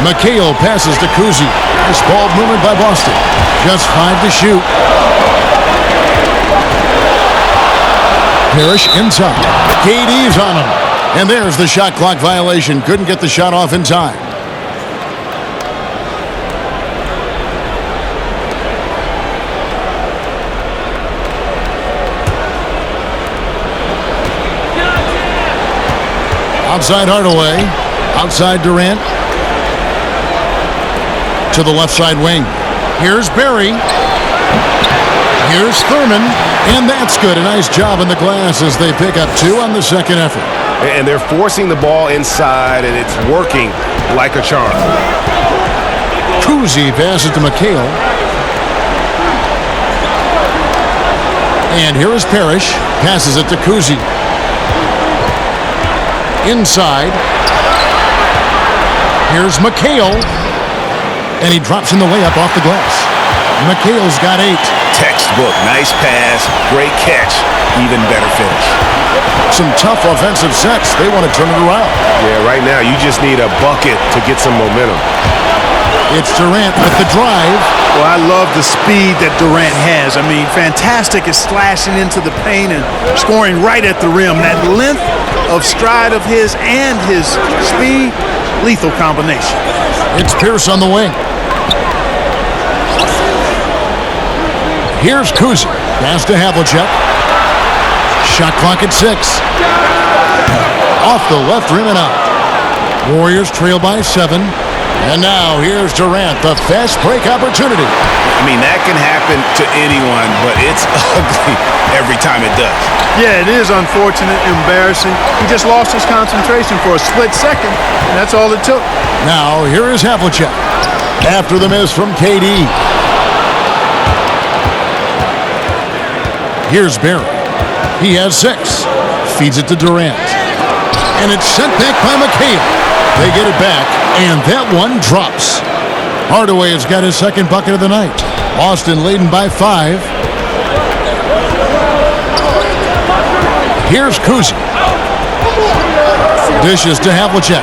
McHale passes to Kuzi. Nice ball movement by Boston. Just 5 to shoot. Parrish inside. KD's on him. And there's the shot clock violation. Couldn't get the shot off in time. Outside Hardaway. Outside Durant. To the left side wing. Here's Barry. Here's Thurman. And that's good. A nice job in the glass as they pick up 2 on the second effort. And they're forcing the ball inside, and it's working like a charm. Kuzi passes to McHale. And here is Parrish. Passes it to Kuzi. Inside. Here's McHale. And he drops in the layup off the glass. McHale's got 8. Textbook. Nice pass. Great catch. Even better finish. Some tough offensive sets. They want to turn it around. Yeah, right now you just need a bucket to get some momentum. It's Durant with the drive. Well, I love the speed that Durant has. I mean, fantastic at slashing into the paint and scoring right at the rim. That length of stride of his and his speed, lethal combination. It's Pierce on the wing. Here's Kuzi. Pass to Havlicek. Shot clock at 6. Off the left rim and out. Warriors trail by 7. And now here's Durant, the fast break opportunity. I mean, that can happen to anyone, but it's ugly every time it does. Yeah, it is unfortunate, embarrassing. He just lost his concentration for a split second, and that's all it took. Now here is Havlicek. After the miss from KD. Here's Barry. He has 6. feeds it to Durant. And it's sent back by McHale. They get it back, and that one drops. Hardaway has got his second bucket of the night. Boston leading by 5. Here's Kuzi. Dishes to Havlicek.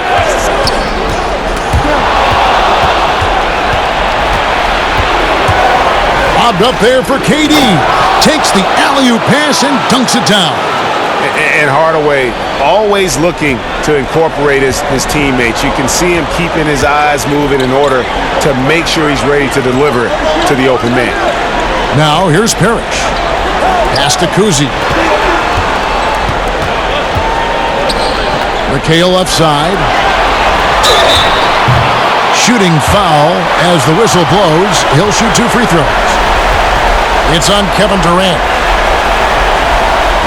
Bobbed up there for KD. Takes the alley-oop pass and dunks it down. And Hardaway always looking to incorporate his teammates. You can see him keeping his eyes moving in order to make sure he's ready to deliver it to the open man. Now here's Parrish. Pass to Kuzi. McHale left side. Shooting foul as the whistle blows. He'll shoot 2 free throws. It's on Kevin Durant.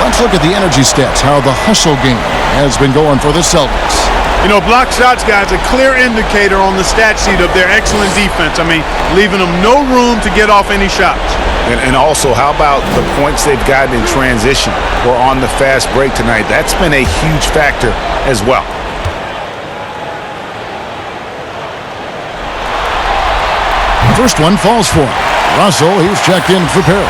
Let's look at the energy stats, how the hustle game has been going for the Celtics. You know, block shots, guys, a clear indicator on the stat sheet of their excellent defense. I mean, leaving them no room to get off any shots. And also, how about the points they've gotten in transition or on the fast break tonight? That's been a huge factor as well. First one falls for him. Russell, he's checked in for Parrish.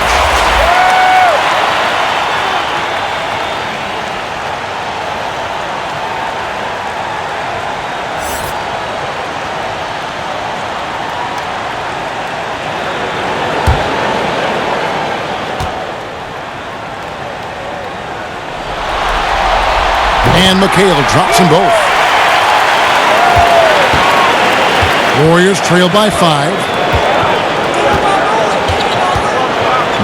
And McHale drops them both. Warriors trail by 5.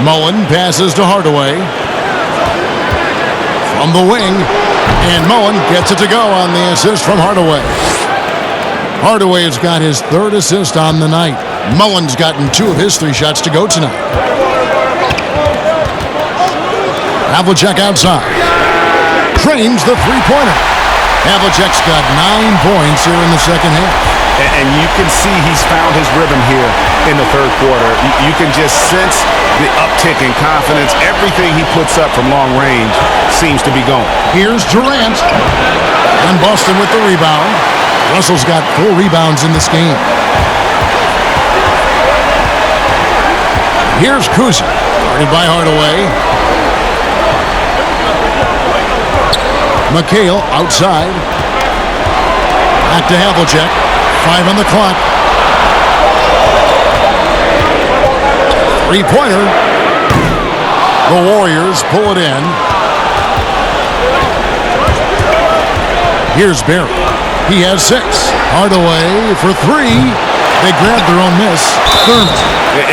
Mullen passes to Hardaway. From the wing. And Mullen gets it to go on the assist from Hardaway. Hardaway has got his 3rd assist on the night. Mullen's gotten 2 of his 3 shots to go tonight. Havlicek outside. Trains the three-pointer. Havlicek's got 9 points here in the second half. And you can see he's found his rhythm here in the third quarter. You can just sense the uptick in confidence. Everything he puts up from long range seems to be going. Here's Durant. And Boston with the rebound. Russell's got 4 rebounds in this game. Here's Kuzi. Guarded by Hardaway. McHale outside. Back to Havlicek. 5 on the clock. 3-pointer. The Warriors pull it in. Here's Barry. He has 6. Hardaway for 3. They grab their own miss. Thurman.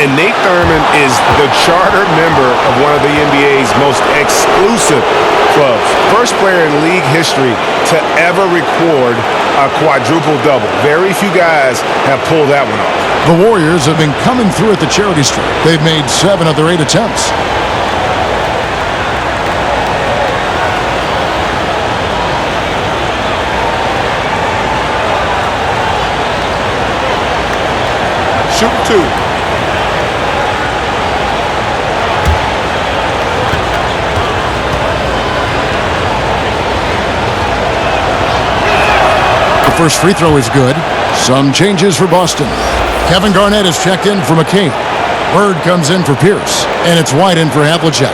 And Nate Thurman is the charter member of one of the NBA's most exclusive clubs. First player in league history to ever record a quadruple-double. Very few guys have pulled that one off. The Warriors have been coming through at the charity stripe. They've made 7 of their 8 attempts. Shoot 2. First free throw is good. Some changes for Boston. Kevin Garnett is checked in for McCain. Bird comes in for Pierce. And it's White in for Havlicek.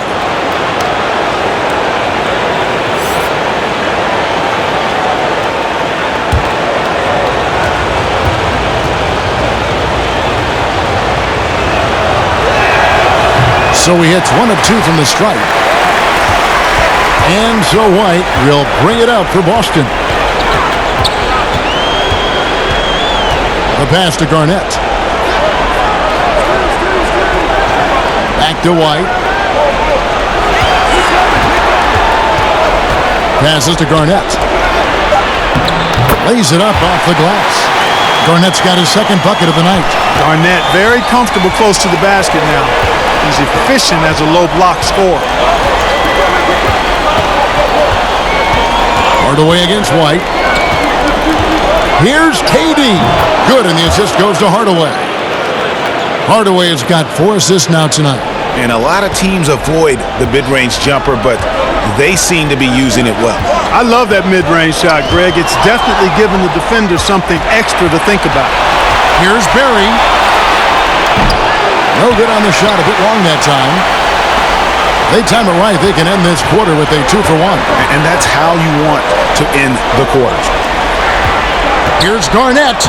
So he hits 1 of 2 from the stripe. And so White will bring it up for Boston. The pass to Garnett. Back to White. Passes to Garnett. Lays it up off the glass. Garnett's got his 2nd bucket of the night. Garnett very comfortable close to the basket now. He's efficient as a low block scorer. Hardaway against White. Here's KD. Good, and the assist goes to Hardaway. Hardaway has got 4 assists now tonight. And a lot of teams avoid the mid-range jumper, but they seem to be using it well. I love that mid-range shot, Greg. It's definitely giving the defender something extra to think about. Here's Barry. No good on the shot, a bit long that time. They time it right, they can end this quarter with a 2-for-1. And that's how you want to end the quarter. Here's Garnett.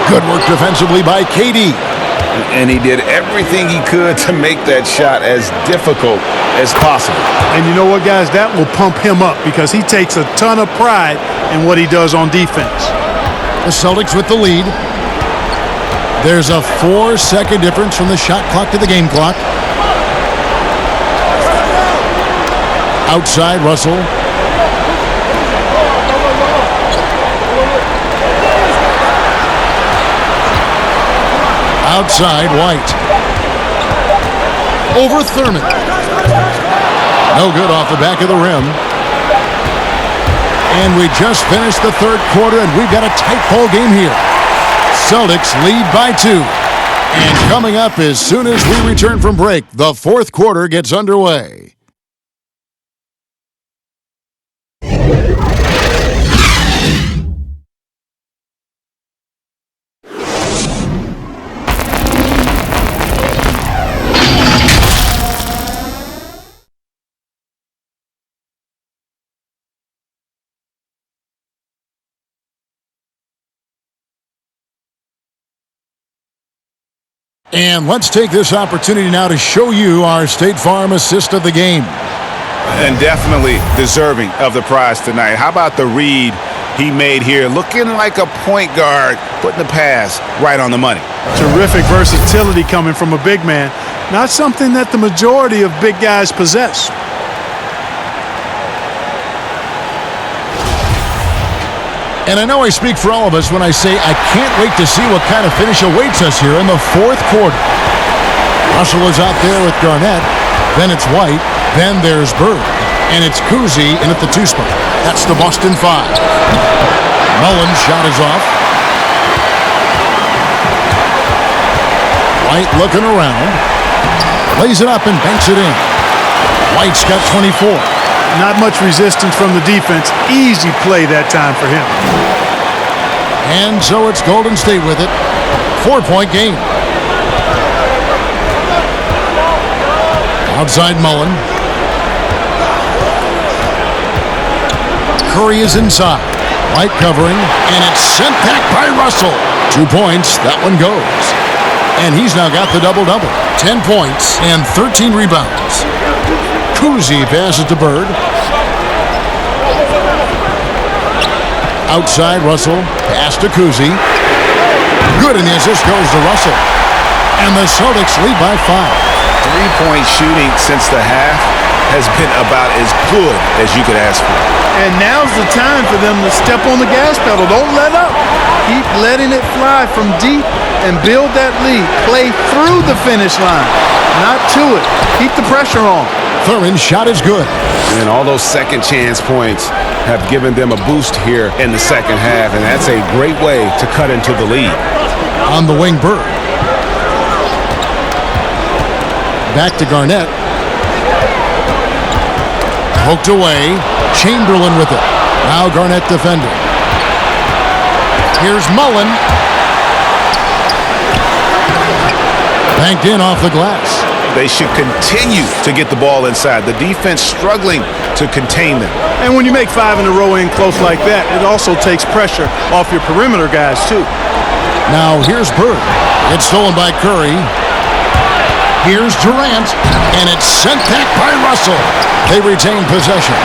Good work defensively by KD. And he did everything he could to make that shot as difficult as possible. And you know what, guys? That will pump him up because he takes a ton of pride in what he does on defense. The Celtics with the lead. There's a 4-second difference from the shot clock to the game clock. Outside, Russell. Outside, White. Over Thurman. No good off the back of the rim. And we just finished the third quarter, and we've got a tight ball game here. Celtics lead by 2. And coming up as soon as we return from break, the fourth quarter gets underway. And let's take this opportunity now to show you our State Farm assist of the game. And definitely deserving of the prize tonight. How about the read he made here? Looking like a point guard, putting the pass right on the money. Terrific versatility coming from a big man. Not something that the majority of big guys possess. And I know I speak for all of us when I say I can't wait to see what kind of finish awaits us here in the fourth quarter. Russell is out there with Garnett. Then it's White. Then there's Bird. And it's Kuzi in at the 2 spot. That's the Boston 5. Mullen's shot is off. White looking around. Lays it up and banks it in. White's got 24. Not much resistance from the defense. Easy play that time for him. And so it's Golden State with it. 4-point game. Outside Mullen. Curry is inside. White covering. And it's sent back by Russell. 2 points. That one goes. And he's now got the double-double. 10 points and 13 rebounds. Kuzi passes to Bird. Outside, Russell. Pass to Kuzi. Good, and the assist goes to Russell. And the Celtics lead by 5. 3-point shooting since the half has been about as good as you could ask for. And now's the time for them to step on the gas pedal. Don't let up. Keep letting it fly from deep and build that lead. Play through the finish line, not to it. Keep the pressure on. Thurman's shot is good. And all those second chance points have given them a boost here in the second half, and that's a great way to cut into the lead. On the wing, Bird. Back to Garnett. Poked away. Chamberlain with it. Now Garnett defending. Here's Mullen. Banked in off the glass. They should continue to get the ball inside. The defense struggling to contain them. And when you make 5 in a row in close like that, it also takes pressure off your perimeter guys, too. Now here's Bird. It's stolen by Curry. Here's Durant. And it's sent back by Russell. They retain possession.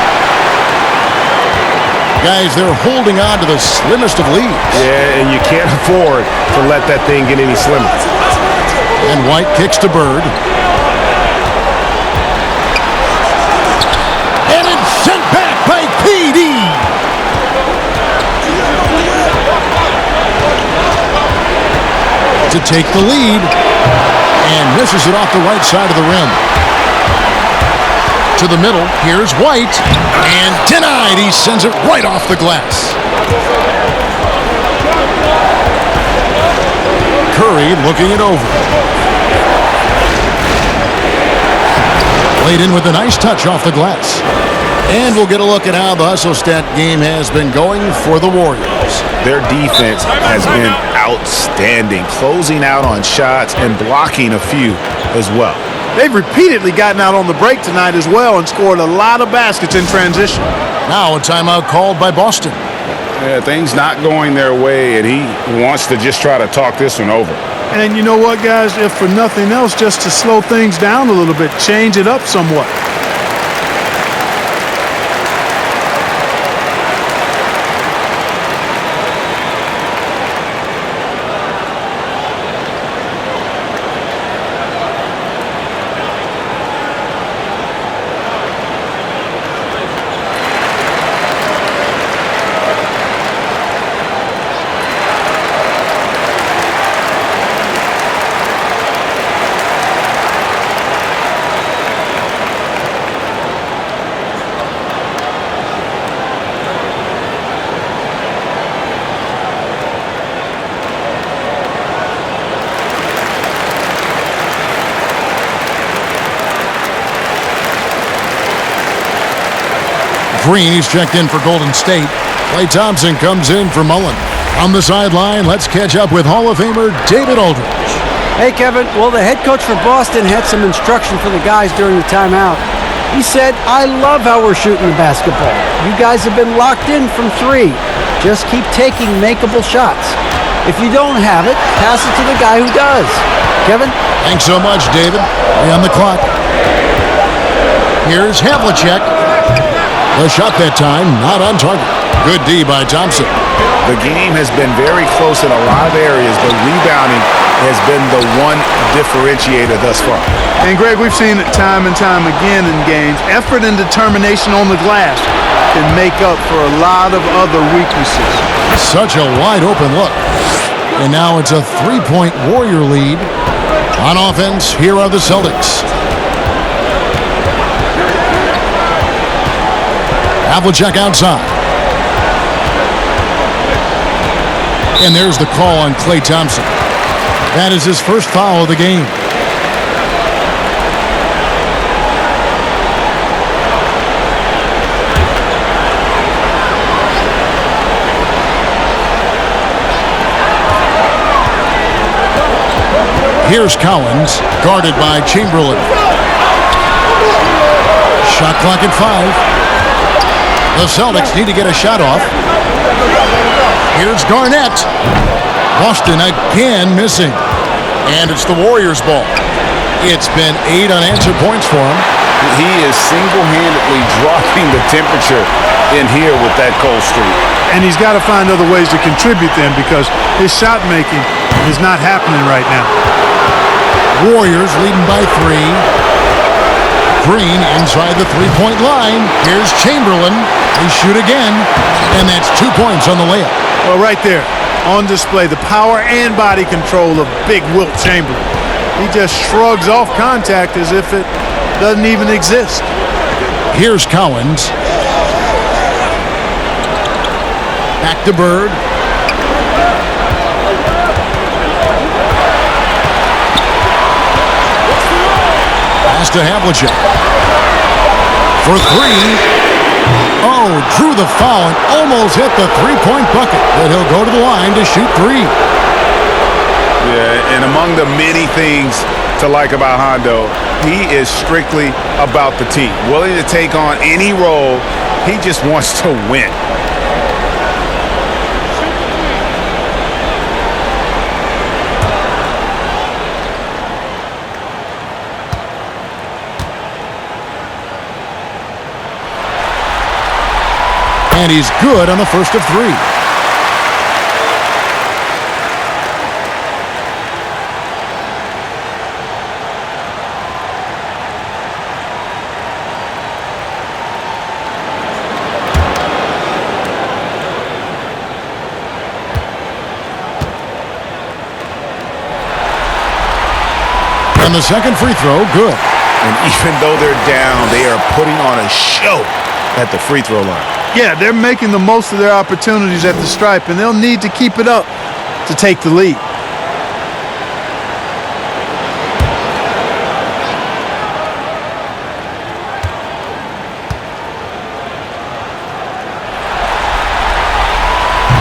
Guys, they're holding on to the slimmest of leads. Yeah, and you can't afford to let that thing get any slimmer. And White kicks to Bird. And it's sent back by KD. To take the lead. And misses it off the right side of the rim. To the middle. Here's White. And denied. He sends it right off the glass. Curry looking it over. Laid in with a nice touch off the glass. And we'll get a look at how the hustle stat game has been going for the Warriors. Their defense has been outstanding, closing out on shots and blocking a few as well. They've repeatedly gotten out on the break tonight as well and scored a lot of baskets in transition. Now a timeout called by Boston. Yeah, things not going their way, and he wants to just try to talk this one over. And you know what, guys? If for nothing else, just to slow things down a little bit, change it up somewhat. Green, he's checked in for Golden State. Klay Thompson comes in for Mullen. On the sideline, let's catch up with Hall of Famer David Aldridge. Hey, Kevin. Well, the head coach for Boston had some instruction for the guys during the timeout. He said, I love how we're shooting the basketball. You guys have been locked in from 3. Just keep taking makeable shots. If you don't have it, pass it to the guy who does. Kevin? Thanks so much, David. Play on the clock. Here's Havlicek. The shot that time, not on target. Good D by Thompson. The game has been very close in a lot of areas, but rebounding has been the one differentiator thus far. And, Greg, we've seen it time and time again in games. Effort and determination on the glass can make up for a lot of other weaknesses. Such a wide open look. And now it's a 3-point Warrior lead. On offense, here are the Celtics. Havlicek outside. And there's the call on Klay Thompson. That is his first foul of the game. Here's Collins, guarded by Chamberlain. Shot clock at 5. The Celtics need to get a shot off. Here's Garnett. Boston again missing. And it's the Warriors' ball. It's been 8 unanswered points for him. He is single-handedly dropping the temperature in here with that cold streak. And he's got to find other ways to contribute then, because his shot making is not happening right now. Warriors leading by 3. Green inside the 3-point line. Here's Chamberlain. They shoot again, and that's 2 points on the layup. Well, right there, on display, the power and body control of big Wilt Chamberlain. He just shrugs off contact as if it doesn't even exist. Here's Collins. Back to Bird. Pass to Havlicek. For 3. Oh, drew the foul and almost hit the 3-point bucket. But he'll go to the line to shoot 3. Yeah, and among the many things to like about Hondo, he is strictly about the team. Willing to take on any role. He just wants to win. And he's good on the first of 3. And the second free throw, good. And even though they're down, they are putting on a show at the free throw line. Yeah, they're making the most of their opportunities at the stripe, and they'll need to keep it up to take the lead.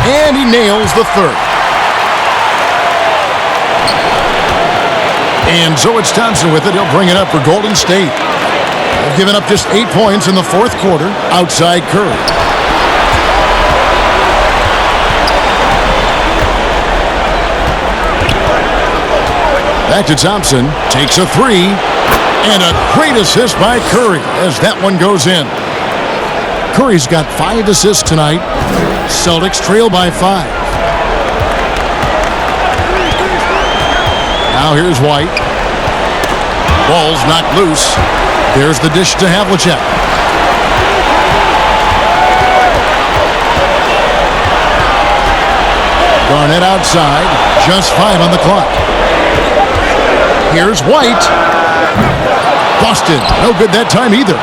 And he nails the third. And so it's Thompson with it. He'll bring it up for Golden State. They've given up just 8 points in the fourth quarter outside Curry. Back to Thompson. Takes a three. And a great assist by Curry as that one goes in. Curry's got 5 assists tonight. Celtics trail by 5. Now here's White. Ball's knocked loose. There's the dish to Havlicek. Garnett outside. Just 5 on the clock. Here's White. Boston. No good that time either.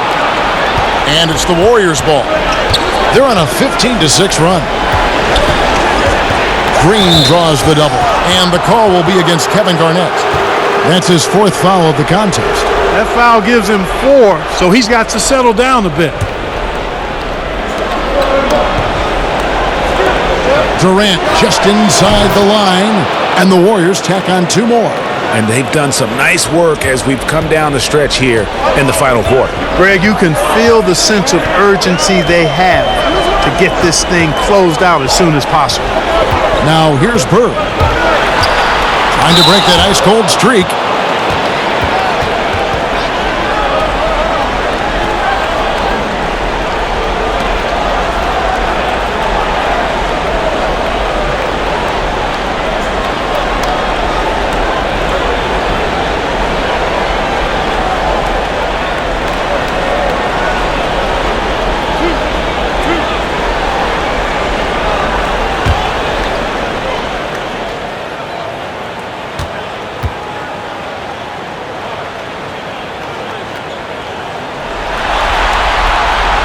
And it's the Warriors' ball. They're on a 15-6 run. Green draws the double. And the call will be against Kevin Garnett. That's his 4th foul of the contest. That foul gives him 4, so he's got to settle down a bit. Durant just inside the line, and the Warriors tack on 2 more. And they've done some nice work as we've come down the stretch here in the final quarter. Greg, you can feel the sense of urgency they have to get this thing closed out as soon as possible. Now here's Bird. Trying to break that ice-cold streak.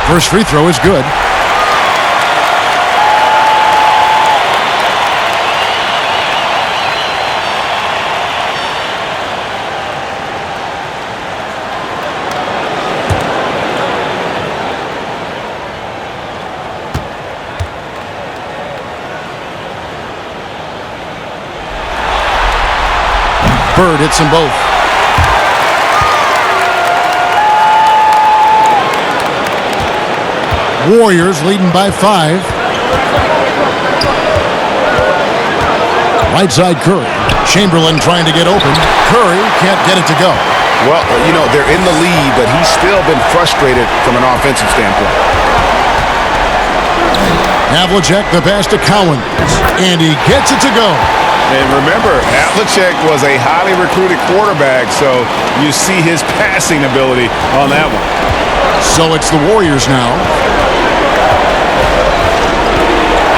First free throw is good. Bird hits them both. Warriors leading by 5. Right side Curry. Chamberlain trying to get open. Curry can't get it to go. Well, you know, they're in the lead, but he's still been frustrated from an offensive standpoint. Havlicek the pass to Cowan. And he gets it to go. And remember, Havlicek was a highly recruited quarterback, so you see his passing ability on that one. So it's the Warriors now.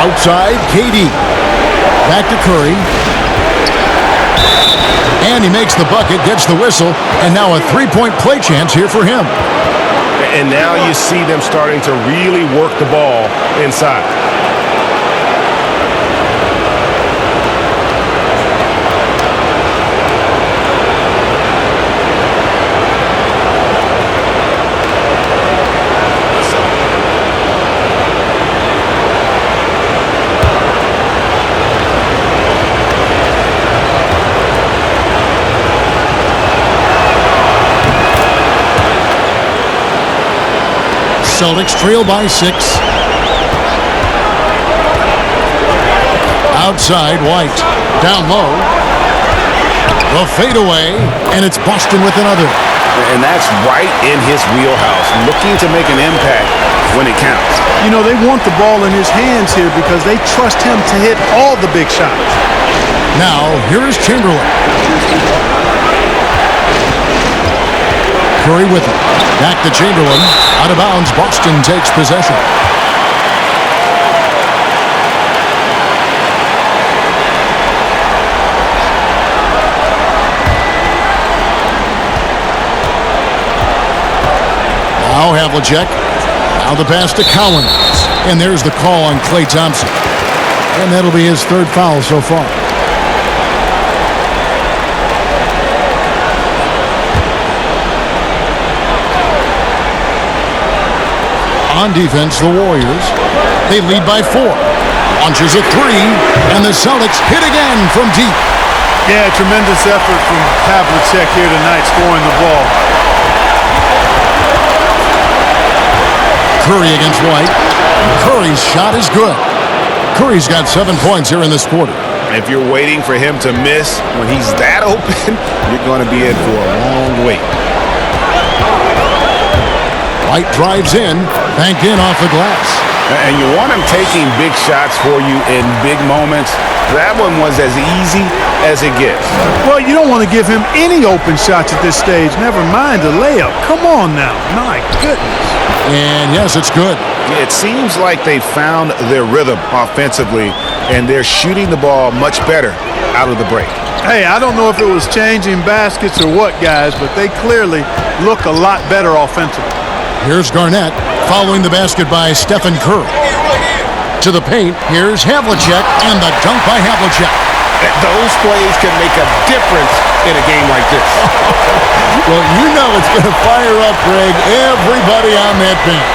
Outside, KD. Back to Curry. And he makes the bucket, gets the whistle, and now a 3-point play chance here for him. And now you see them starting to really work the ball inside. Celtics trail by 6. Outside, White. Down low. The fadeaway, and it's Boston with another. And that's right in his wheelhouse, looking to make an impact when it counts. You know, they want the ball in his hands here because they trust him to hit all the big shots. Now, here is Chamberlain. Curry with it. Back to Chamberlain. Out of bounds. Boston takes possession. Now Havlicek. Now the pass to Cowan. And there's the call on Klay Thompson. And that'll be his 3rd foul so far. On defense, the Warriors, they lead by 4. Launches a three, and the Celtics hit again from deep. Yeah, tremendous effort from Havlicek here tonight scoring the ball. Curry against White. Curry's shot is good. Curry's got 7 points here in this quarter. If you're waiting for him to miss when he's that open, you're going to be in for a long wait. White drives in, banked in off the glass. And you want him taking big shots for you in big moments. That one was as easy as it gets. Well, you don't want to give him any open shots at this stage. Never mind a layup. Come on now. My goodness. And yes, it's good. It seems like they found their rhythm offensively, and they're shooting the ball much better out of the break. Hey, I don't know if it was changing baskets or what, guys, but they clearly look a lot better offensively. Here's Garnett following the basket by Stephen Curry. To the paint, here's Havlicek, and the dunk by Havlicek. Those plays can make a difference in a game like this. Well, you know it's going to fire up, Greg, everybody on that bench.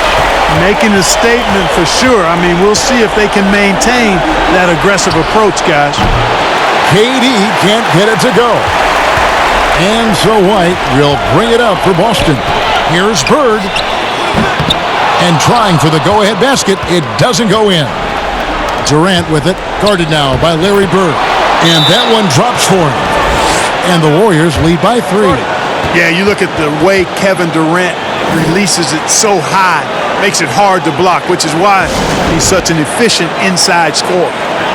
Making a statement for sure. I mean, we'll see if they can maintain that aggressive approach, guys. KD can't get it to go. And so White will bring it up for Boston. Here's Bird. And trying for the go-ahead basket, it doesn't go in. Durant with it, guarded now by Larry Bird. And that one drops for him. And the Warriors lead by 3. Yeah, you look at the way Kevin Durant releases it so high. Makes it hard to block, which is why he's such an efficient inside scorer.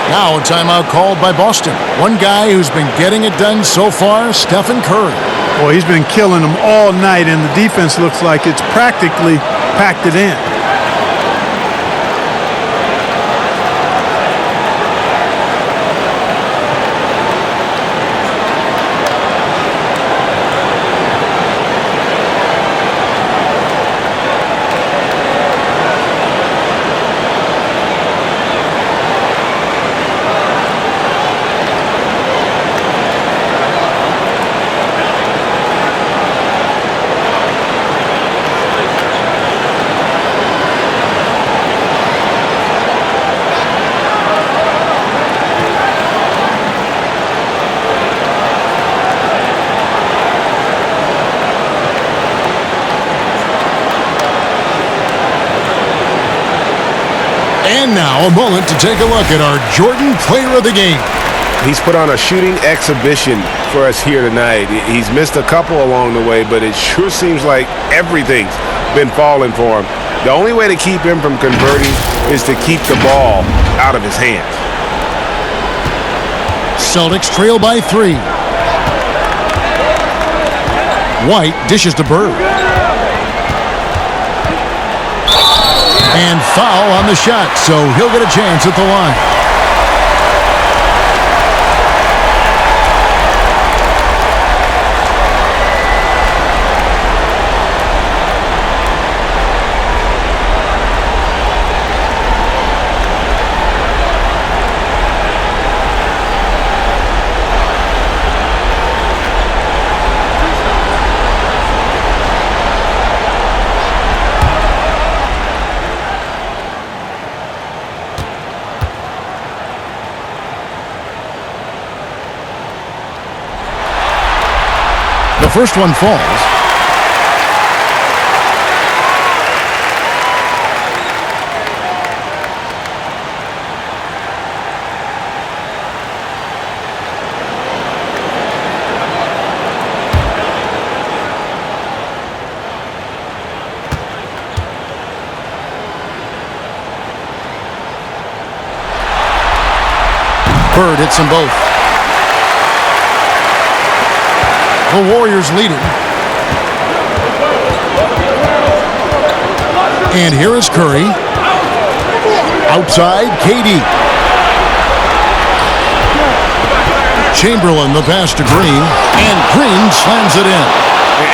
Now a timeout called by Boston. One guy who's been getting it done so far, Stephen Curry. Well, he's been killing them all night, and the defense looks like it's practically packed it in. And now a moment to take a look at our Jordan Player of the Game. He's put on a shooting exhibition for us here tonight. He's missed a couple along the way, but it sure seems like everything's been falling for him. The only way to keep him from converting is to keep the ball out of his hands. Celtics trail by 3. White dishes to Bird. And foul on the shot, so he'll get a chance at the line. The first one falls. Bird hits them both. The Warriors leading. And here is Curry. Outside, KD. Chamberlain the pass to Green. And Green slams it in.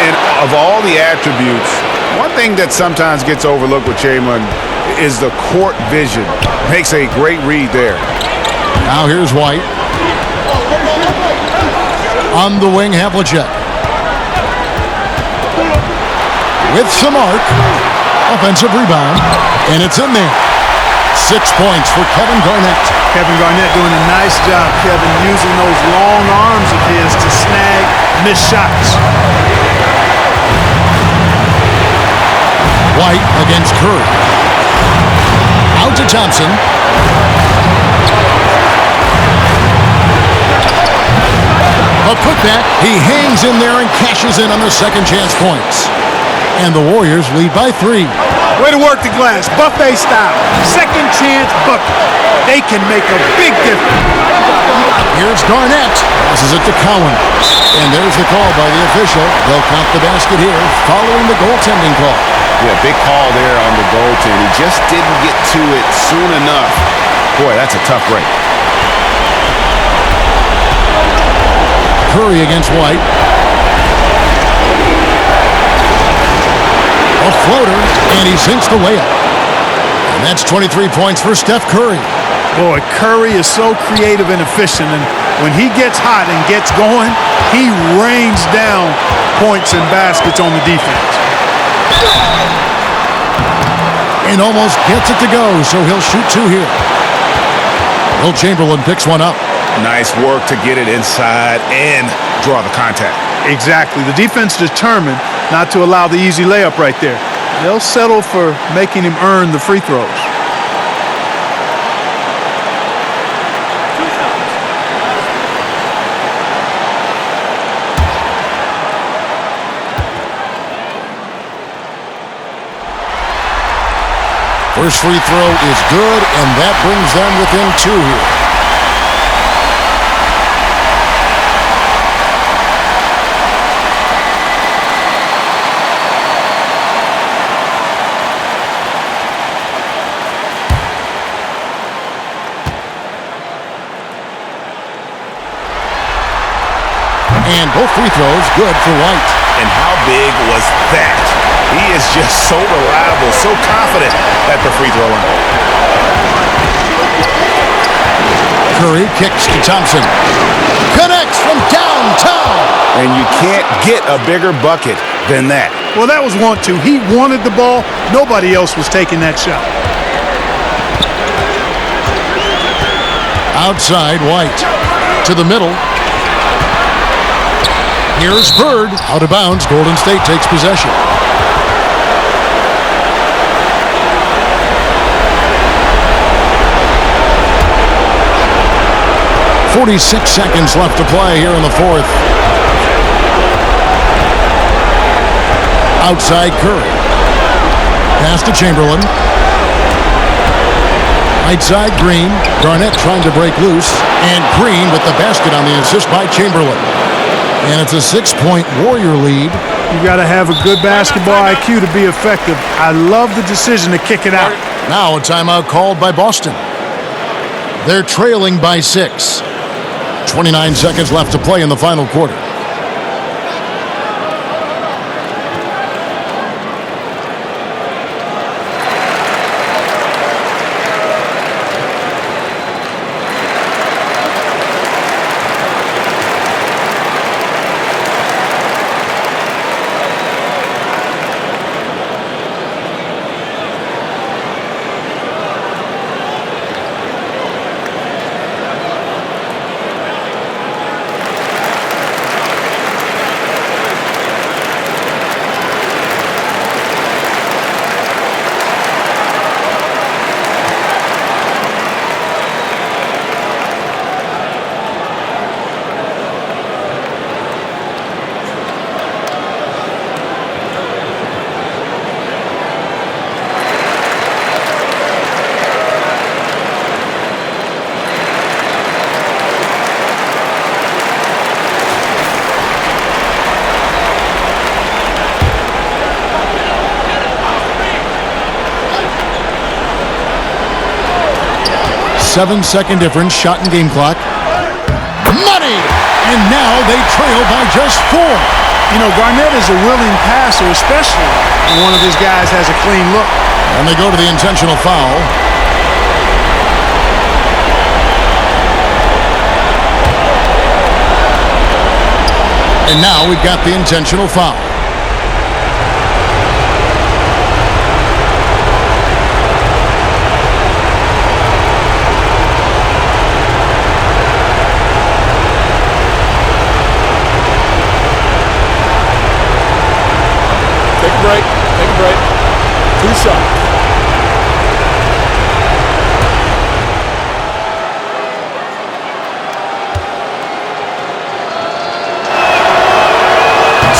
And of all the attributes, one thing that sometimes gets overlooked with Chamberlain is the court vision. Makes a great read there. Now here's White. On the wing, Havlicek. With some arc. Offensive rebound. And it's in there. 6 points for Kevin Garnett. Kevin Garnett doing a nice job, Kevin, using those long arms of his to snag missed shots. White against Curry. Out to Thompson. A putback. He hangs in there and cashes in on the second chance points. And the Warriors lead by 3. Way to work the glass, buffet style. Second chance bucket. They can make a big difference. Here's Garnett. Passes it to Cowan. And there's the call by the official. They'll count the basket here following the goaltending call. Yeah, big call there on the goaltend. He just didn't get to it soon enough. Boy, that's a tough break. Curry against White. A floater, and he sinks the layup. And that's 23 points for Steph Curry. Boy, Curry is so creative and efficient, and when he gets hot and gets going, he rains down points and baskets on the defense. And almost gets it to go, so he'll shoot 2 here. Will Chamberlain picks one up. Nice work to get it inside and draw the contact. Exactly. The defense determined not to allow the easy layup right there. They'll settle for making him earn the free throws. First free throw is good, and that brings them within 2 here. And both free throws good for White. And how big was that? He is just so reliable, so confident at the free throw line. Curry kicks to Thompson. Connects from downtown. And you can't get a bigger bucket than that. Well, that was 1-2. He wanted the ball. Nobody else was taking that shot. Outside, White. To the middle. Here's Bird. Out of bounds. Golden State takes possession. .46 seconds left to play here in the fourth. Outside Curry. Pass to Chamberlain. Right side Green. Garnett trying to break loose. And Green with the basket on the assist by Chamberlain. And it's a 6-point Warrior lead. You got to have a good basketball IQ to be effective. I love the decision to kick it out. Now a timeout called by Boston. They're trailing by 6. 29 seconds left to play in the final quarter. Seven-second difference, shot and game clock. Money! And now they trail by just 4. You know, Garnett is a willing passer, especially when one of his guys has a clean look. And they go to the intentional foul. And now we've got the intentional foul. 2 shots.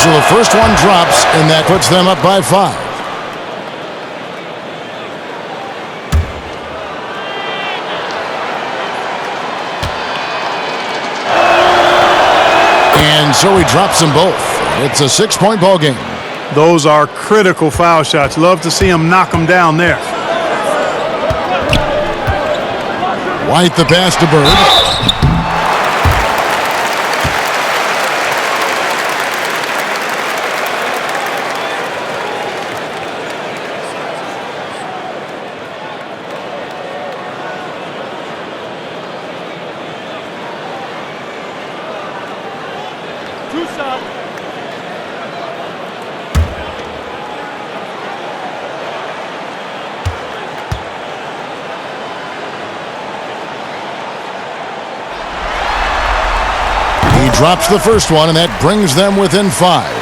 So the first one drops, and that puts them up by 5. And so he drops them both. It's a 6-point ball game. Those are critical foul shots. Love to see him knock them down there. White the pass to Bird. He drops the first one, and that brings them within 5.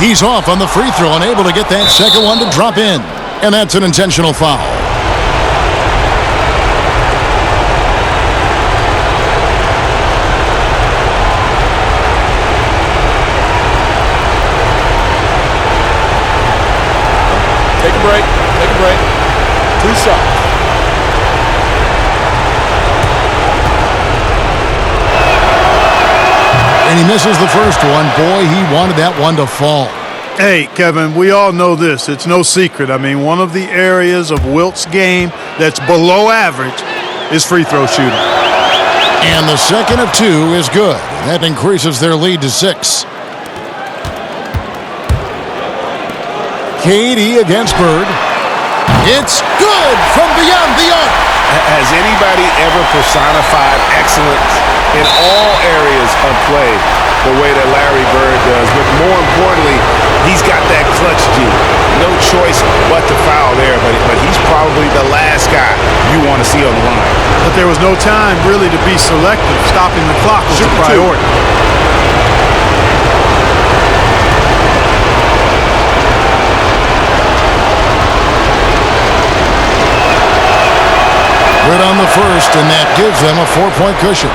He's off on the free throw and able to get that second one to drop in. And that's an intentional foul. Take a break. Take a break. 2 shots. And he misses the first one. Boy, he wanted that one to fall. Hey, Kevin, we all know this. It's no secret. I mean, one of the areas of Wilt's game that's below average is free throw shooting. And the second of 2 is good. That increases their lead to 6. Katie against Bird. It's good from beyond the arc. Has anybody ever personified excellence in all areas of play the way that Larry Bird does? But more importantly, he's got that clutch G. No choice but to foul there, but he's probably the last guy you want to see on the line. But there was no time really to be selective. Stopping the clock was a priority. Good on the first, and that gives them a 4-point cushion.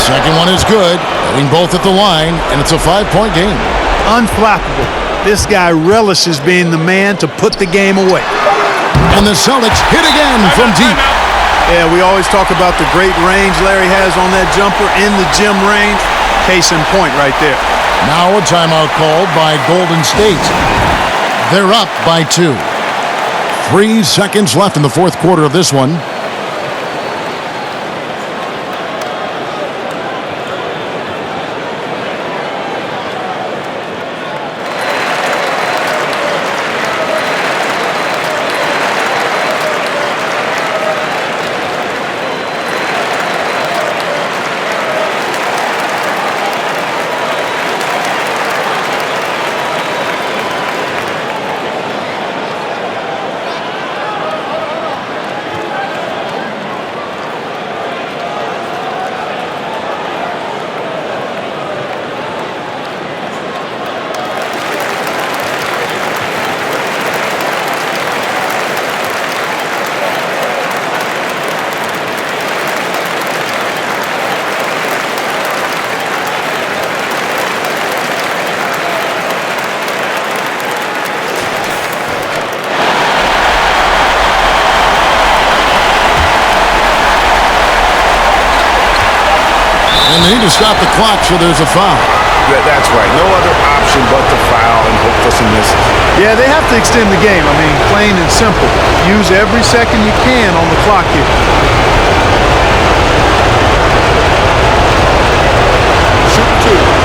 Second one is good, hitting both at the line, and it's a 5-point game. Unflappable. This guy relishes being the man to put the game away. And the Celtics hit again from deep. Yeah, we always talk about the great range Larry has on that jumper in the gym range. Case in point right there. Now a timeout called by Golden State. They're up by 2. 3 seconds left in the fourth quarter of this one. And they need to stop the clock, so there's a foul. Yeah, that's right. No other option but to foul and hope for some misses. Yeah, they have to extend the game. I mean, plain and simple. Use every second you can on the clock here. Shoot 2.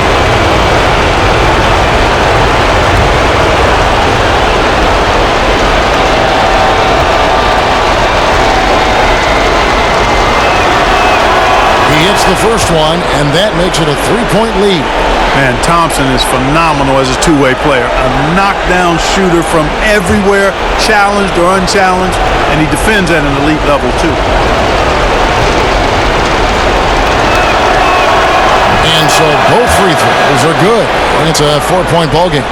first one, and that makes it a 3-point lead. Man, Thompson is phenomenal as a two-way player. A knockdown shooter from everywhere, challenged or unchallenged, and he defends at an elite level, too. And so both free throws are good. And it's a 4-point ball game.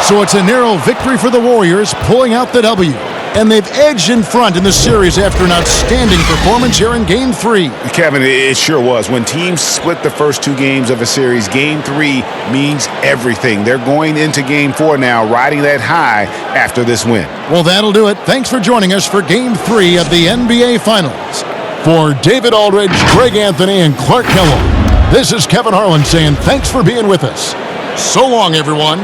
So it's a narrow victory for the Warriors, pulling out the W. And they've edged in front in the series after an outstanding performance here in Game 3. Kevin, it sure was. When teams split the first two games of a series, Game 3 means everything. They're going into Game 4 now, riding that high after this win. Well, that'll do it. Thanks for joining us for Game 3 of the NBA Finals. For David Aldridge, Greg Anthony, and Clark Kellogg, this is Kevin Harlan saying thanks for being with us. So long, everyone.